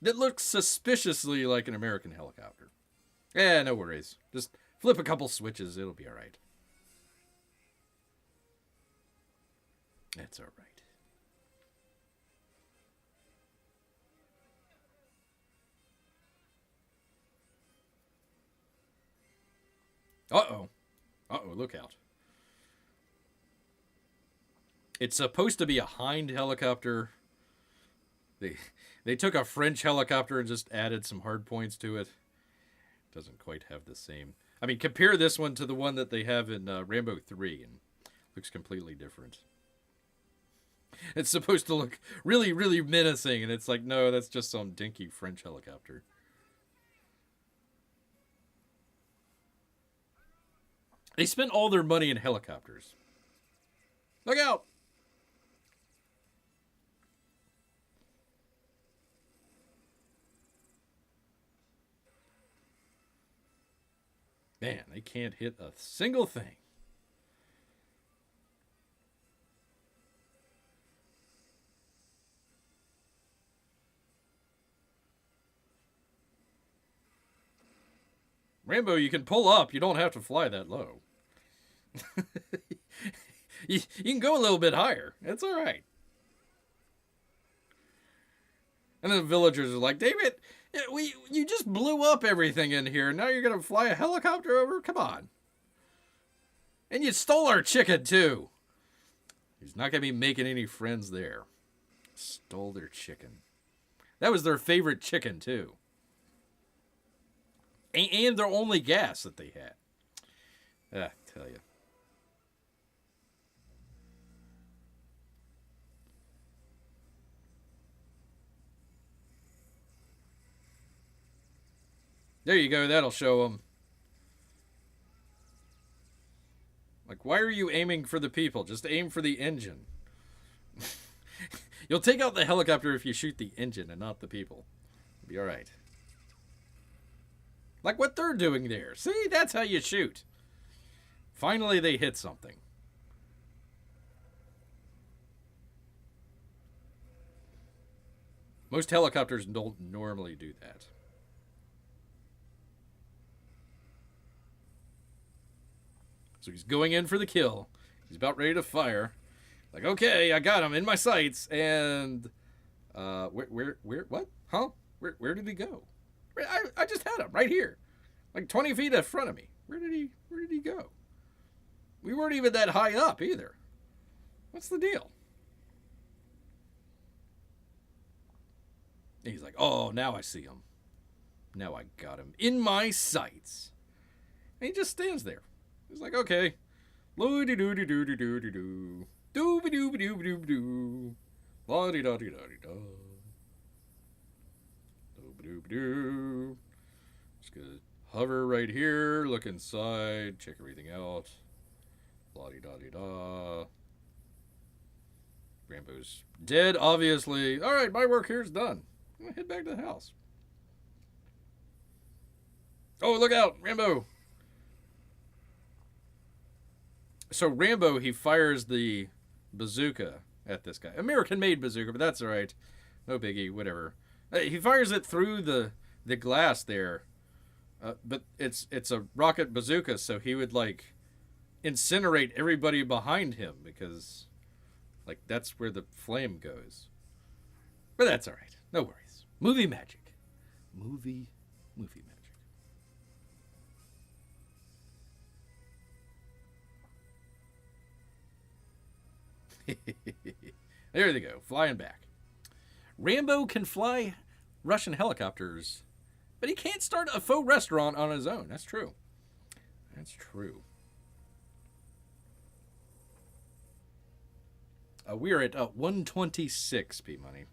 Speaker 1: that looks suspiciously like an American helicopter. Yeah, no worries. Just flip a couple switches. It'll be all right. That's all right. Uh-oh. Uh-oh, look out. It's supposed to be a Hind helicopter. They took a French helicopter and just added some hard points to it. Doesn't quite have the same. I mean, compare this one to the one that they have in Rambo 3, and looks completely different. It's supposed to look really, really menacing, and it's like, no, that's just some dinky French helicopter. They spent all their money in helicopters. Look out! Man, they can't hit a single thing. Rambo, you can pull up. You don't have to fly that low. you can go a little bit higher. It's all right. And then the villagers are like, David, you just blew up everything in here. Now you're going to fly a helicopter over? Come on. And you stole our chicken, too. He's not going to be making any friends there. Stole their chicken. That was their favorite chicken, too. And their only gas that they had. Ah, tell you. There you go. That'll show them. Like, why are you aiming for the people? Just aim for the engine. You'll take out the helicopter if you shoot the engine and not the people. It'll be all right. Like what they're doing there. See, that's how you shoot. Finally, they hit something. Most helicopters don't normally do that. So he's going in for the kill. He's about ready to fire. Like, okay, I got him in my sights. And, where, what? Huh? Where did he go? I just had him right here. Like 20 feet in front of me. Where did he go? We weren't even that high up either. What's the deal? And he's like, oh, now I see him. Now I got him in my sights. And he just stands there. He's like, okay. Loo-de-doo-de-doo-de-doo-de-doo. Doo-be-doo-be-doo-be-doo-be-doo. La-de-da-de-da-de-da. Doo-be-doo-be-doo. Just gonna hover right here, look inside, check everything out. La-de-da-de-da. Rambo's dead, obviously. All right, my work here's done. I'm gonna head back to the house. Oh, look out, Rambo. So Rambo, he fires the bazooka at this guy. American-made bazooka, but that's all right. No biggie, whatever. He fires it through the glass there. But it's a rocket bazooka, so he would, like, incinerate everybody behind him because, like, that's where the flame goes. But that's all right. No worries. Movie magic. Movie magic. There they go, flying back. Rambo can fly Russian helicopters, but he can't start a faux restaurant on his own. That's true. That's true. We're at 126 P Money.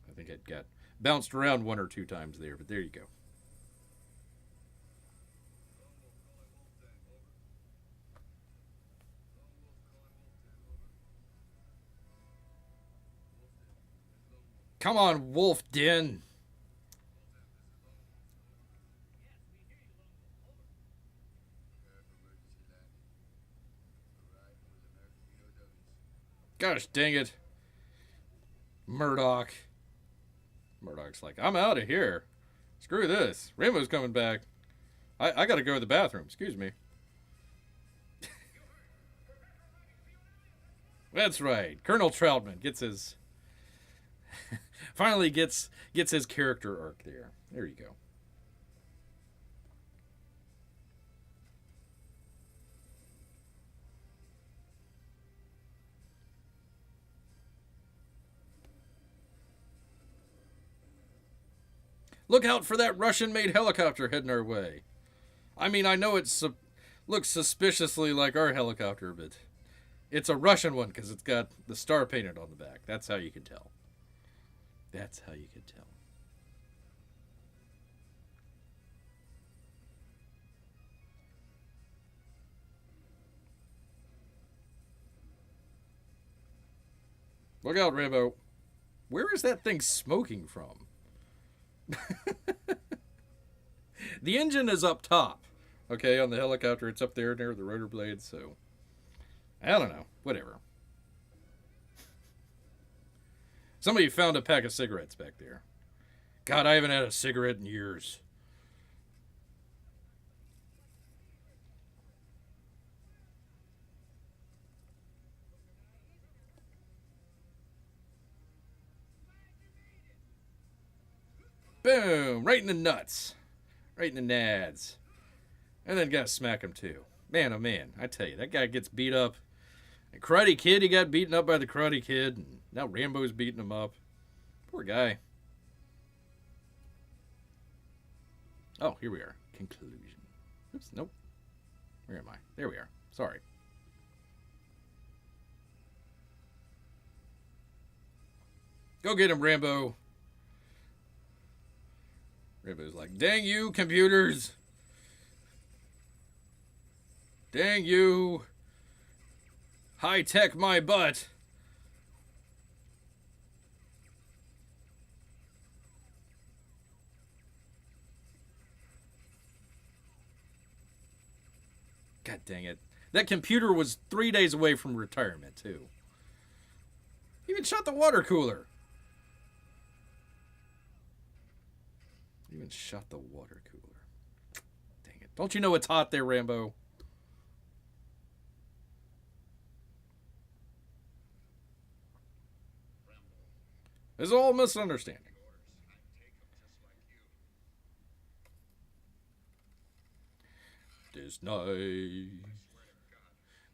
Speaker 1: I think it got bounced around one or two times there, but there you go. Come on, Wolf Den. Gosh dang it. Murdoch. Murdoch's like, I'm out of here. Screw this. Rambo's coming back. I gotta go to the bathroom. Excuse me. That's right. Colonel Troutman gets his finally gets his character arc there. There you go. Look out for that Russian-made helicopter heading our way. I mean, I know it looks suspiciously like our helicopter, but it's a Russian one because it's got the star painted on the back. That's how you can tell. That's how you can tell. Look out, Rambo. Where is that thing smoking from? The engine is up top. Okay, on the helicopter, it's up there near the rotor blades, so I don't know. Whatever. Somebody found a pack of cigarettes back there. God, I haven't had a cigarette in years. Boom! Right in the nuts. Right in the nads. And then gotta smack him too. Man, oh man, I tell you, that guy gets beat up. The Karate Kid, he got beaten up by the Karate Kid, and now Rambo's beating him up. Poor guy. Oh, here we are. Conclusion. Oops, nope. Where am I? There we are. Sorry. Go get him, Rambo. Rambo's like, dang you, computers. Dang you. High-tech my butt. God dang it. That computer was 3 days away from retirement, too. Even shot the water cooler. Even shot the water cooler. Dang it. Don't you know it's hot there, Rambo? It's all misunderstanding. This knife is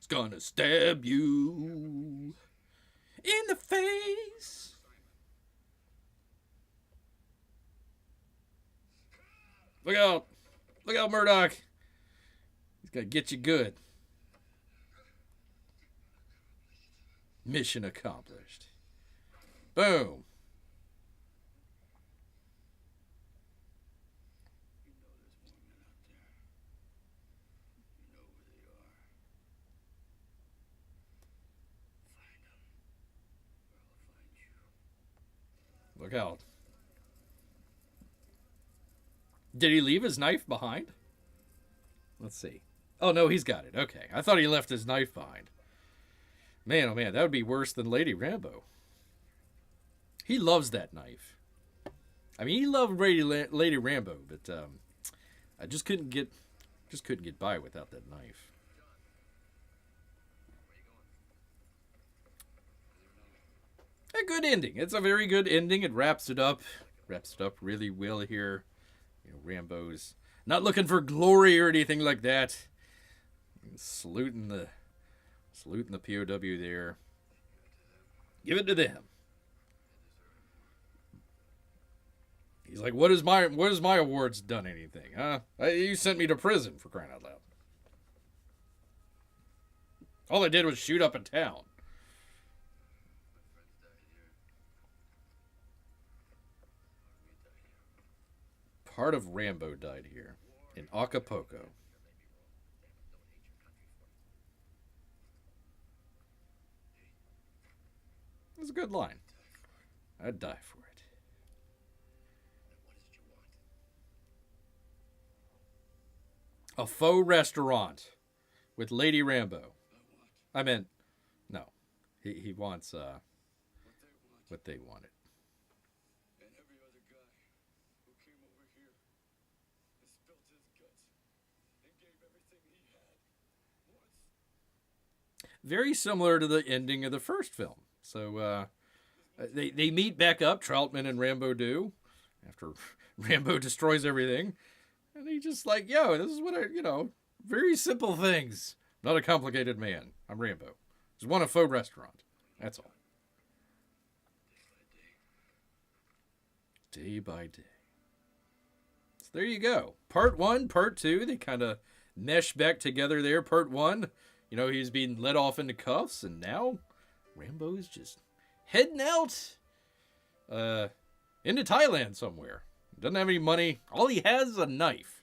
Speaker 1: gonna stab you in the face. Look out. Look out, Murdoch. He's gonna get you good. Mission accomplished. Boom. Look out. Did he leave his knife behind? Let's see. Oh, no, he's got it. Okay. I thought he left his knife behind. Man, oh man, that would be worse than Lady Rambo. He loves that knife. I mean, he loved Lady Rambo, but I just couldn't get by without that knife. A good ending. It's a very good ending. It wraps it up really well here. You know, Rambo's not looking for glory or anything like that. Saluting the POW there. Give it to them. He's like, what is my awards done anything, huh? You sent me to prison, for crying out loud. All I did was shoot up a town. Part of Rambo died here in Acapulco. It was a good line. I'd die for it. A faux restaurant with Lady Rambo. I meant, no. He wants what they wanted.
Speaker 2: And every other
Speaker 1: very similar to the ending of the first film. So they meet back up, Troutman and Rambo do, after Rambo destroys everything. And he just like, yo, this is what very simple things. Not a complicated man. I'm Rambo. Just want a faux restaurant. That's all. Day by day. So there you go. Part 1, Part 2. They kind of mesh back together there. Part 1, he's being let off into cuffs, and now Rambo is just heading out into Thailand somewhere. Doesn't have any money. All he has is a knife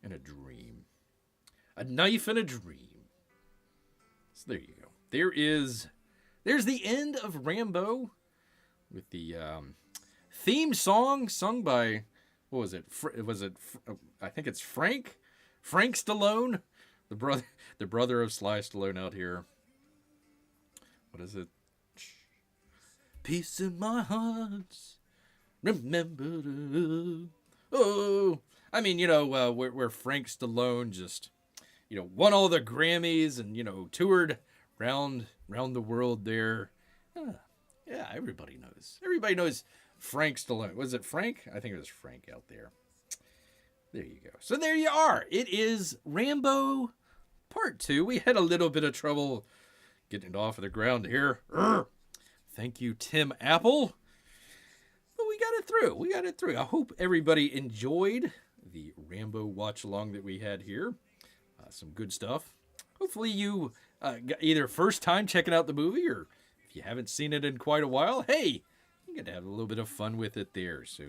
Speaker 1: and a dream. A knife and a dream. So there you go. There's the end of Rambo with the theme song sung by, what was it? I think it's Frank Stallone, the brother of Sly Stallone out here. What is it? Peace in my heart. Remember to, oh, I mean, where Frank Stallone just, won all the Grammys and, toured round the world there. Yeah, everybody knows. Everybody knows Frank Stallone. Was it Frank? I think it was Frank out there. There you go. So there you are. It is Rambo Part 2. We had a little bit of trouble getting it off of the ground here. Thank you, Tim Apple. But we got it through. I hope everybody enjoyed the Rambo watch along that we had here. Some good stuff. Hopefully you got either first time checking out the movie, or if you haven't seen it in quite a while, hey, you got to have a little bit of fun with it there. So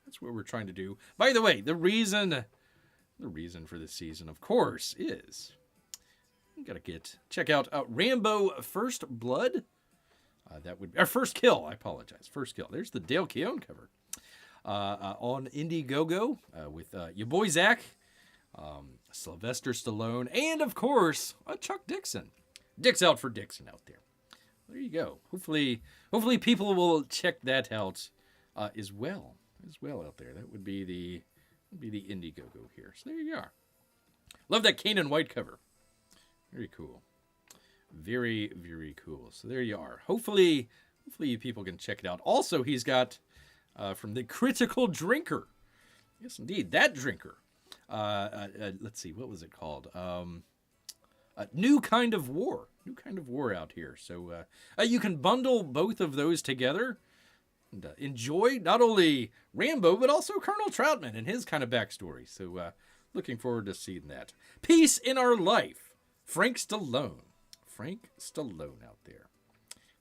Speaker 1: that's what we're trying to do. By the way, the reason for this season, of course, is you got to check out Rambo First Blood. That would be First Kill. I apologize. First Kill. There's the Dale Keown cover on Indiegogo with your boy Zach, Sylvester Stallone, and of course Chuck Dixon. Dick's out for Dixon out there. There you go. Hopefully people will check that out as well out there. That would be the Indiegogo here. So there you are. Love that Kanan White cover. Very cool. Very, very cool. So there you are. Hopefully you people can check it out. Also, he's got from the Critical Drinker. Yes, indeed, that drinker. Let's see, what was it called? New Kind of War. New Kind of War out here. So you can bundle both of those together and enjoy not only Rambo, but also Colonel Troutman and his kind of backstory. So looking forward to seeing that. Peace in Our Life. Frank Stallone out there.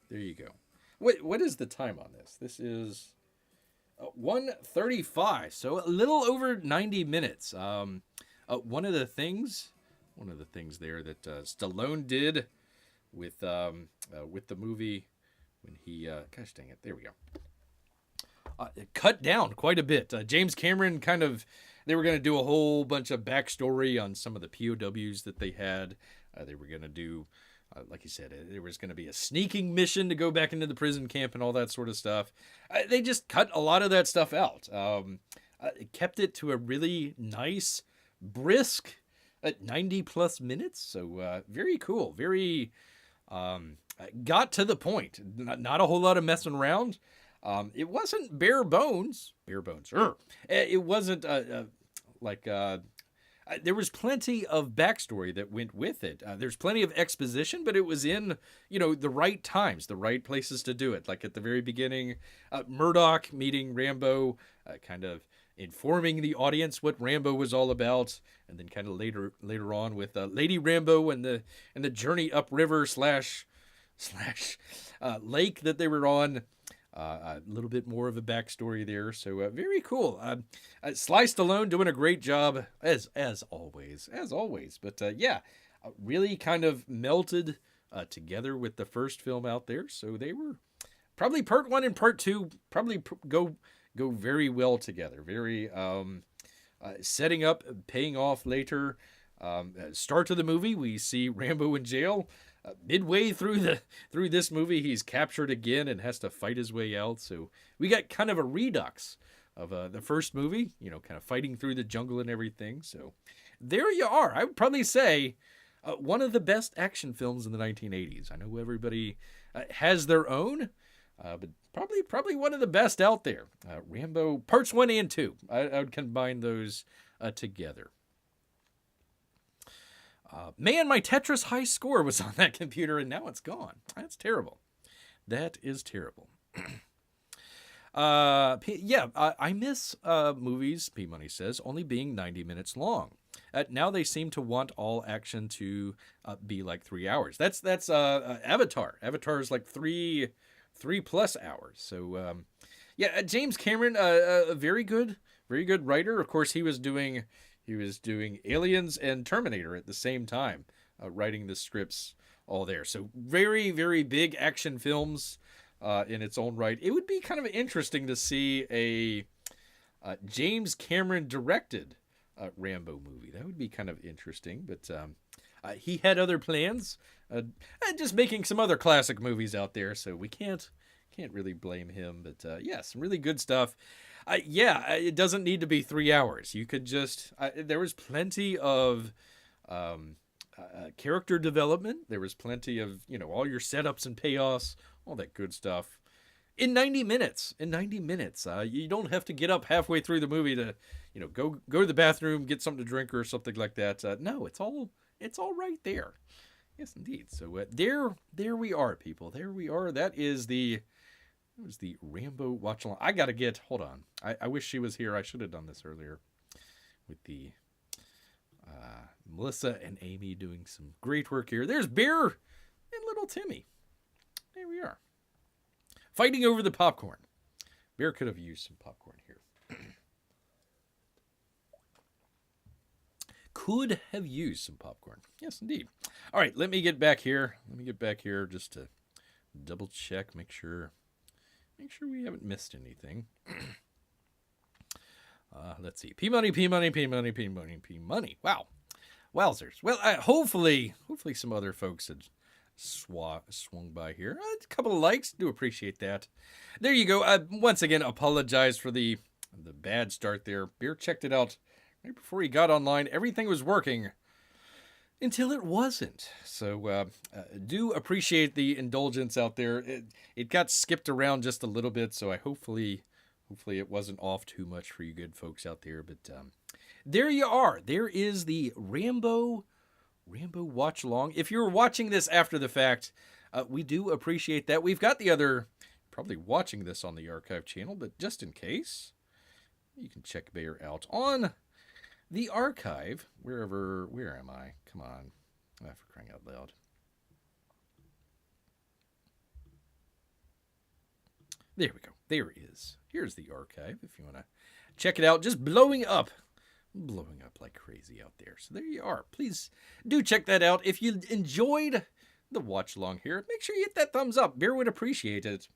Speaker 1: There you go. What is the time on this? This is 1:35, so a little over 90 minutes. One of the things there that Stallone did with the movie when he gosh dang it, there we go. It cut down quite a bit. James Cameron they were going to do a whole bunch of backstory on some of the POWs that they had. They were going to do, like you said, there was going to be a sneaking mission to go back into the prison camp and all that sort of stuff. They just cut a lot of that stuff out. It kept it to a really nice, brisk 90 plus minutes. So very cool. Very got to the point. Not a whole lot of messing around. It wasn't bare bones. It wasn't there was plenty of backstory that went with it. There's plenty of exposition, but it was in, the right times, the right places to do it. Like at the very beginning, Murdoch meeting Rambo, kind of informing the audience what Rambo was all about, and then kind of later on with Lady Rambo and the journey upriver slash lake that they were on. A little bit more of a backstory there, so very cool. Sly Stallone doing a great job as always. But really kind of melted together with the first film out there. So they were probably part 1 and part 2 probably go very well together. Very setting up, paying off later. Start of the movie, we see Rambo in jail. Midway through this movie, he's captured again and has to fight his way out. So we got kind of a redux of the first movie, kind of fighting through the jungle and everything. So there you are. I would probably say One of the best action films in the 1980s. I know everybody has their own, but probably one of the best out there. Rambo Parts 1 and 2. I would combine those together. Man, my Tetris high score was on that computer and now it's gone. That's terrible. That is terrible. I miss movies, P-Money says, only being 90 minutes long. Now they seem to want all action to be like 3 hours. That's Avatar. Avatar is like three plus hours. So James Cameron, a very good writer. Of course, he was doing Aliens and Terminator at the same time, writing the scripts all there. So very, very big action films in its own right. It would be kind of interesting to see a James Cameron directed Rambo movie. That would be kind of interesting, but he had other plans, and just making some other classic movies out there, so we can't really blame him. But some really good stuff. It doesn't need to be 3 hours. You could just there was plenty of character development. There was plenty of all your setups and payoffs, all that good stuff. In 90 minutes, you don't have to get up halfway through the movie to, go to the bathroom, get something to drink or something like that. No, it's all right there. Yes, indeed. So there we are, people. There we are. That was the Rambo watch along. Hold on. I wish she was here. I should have done this earlier with the Melissa and Amy doing some great work here. There's Bear and little Timmy. There we are. Fighting over the popcorn. Bear could have used some popcorn here. Could have used some popcorn. Yes, indeed. All right, let me get back here. Just to double check, make sure we haven't missed anything. Let's see. P-Money. Wow. Wowzers. Well, hopefully some other folks had swung by here. A couple of likes. Do appreciate that. There you go. Once again, apologize for the bad start there. Beer checked it out right before he got online. Everything was working until it wasn't. So do appreciate the indulgence out there. It got skipped around just a little bit, so hopefully it wasn't off too much for you good folks out there. But there you are. There is the Rambo watch along. If you're watching this after the fact, we do appreciate that. We've got the other, probably watching this on the archive channel, but just in case, you can check Bear out on the archive, where am I? Come on. For crying out loud. There we go. There it is. Here's the archive if you want to check it out. Just blowing up like crazy out there. So there you are. Please do check that out. If you enjoyed the watch along here, make sure you hit that thumbs up. Bear would appreciate it.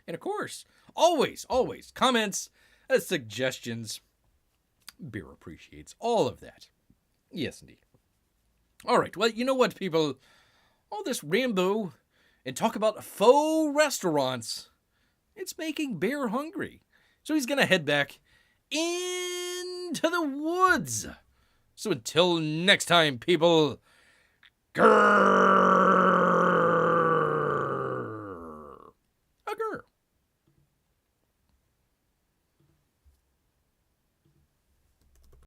Speaker 1: And of course, always comments, suggestions. Bear appreciates all of that. Yes, indeed. All right. Well, you know what, people? All this Rambo and talk about faux restaurants, it's making Bear hungry. So he's going to head back into the woods. So until next time, people,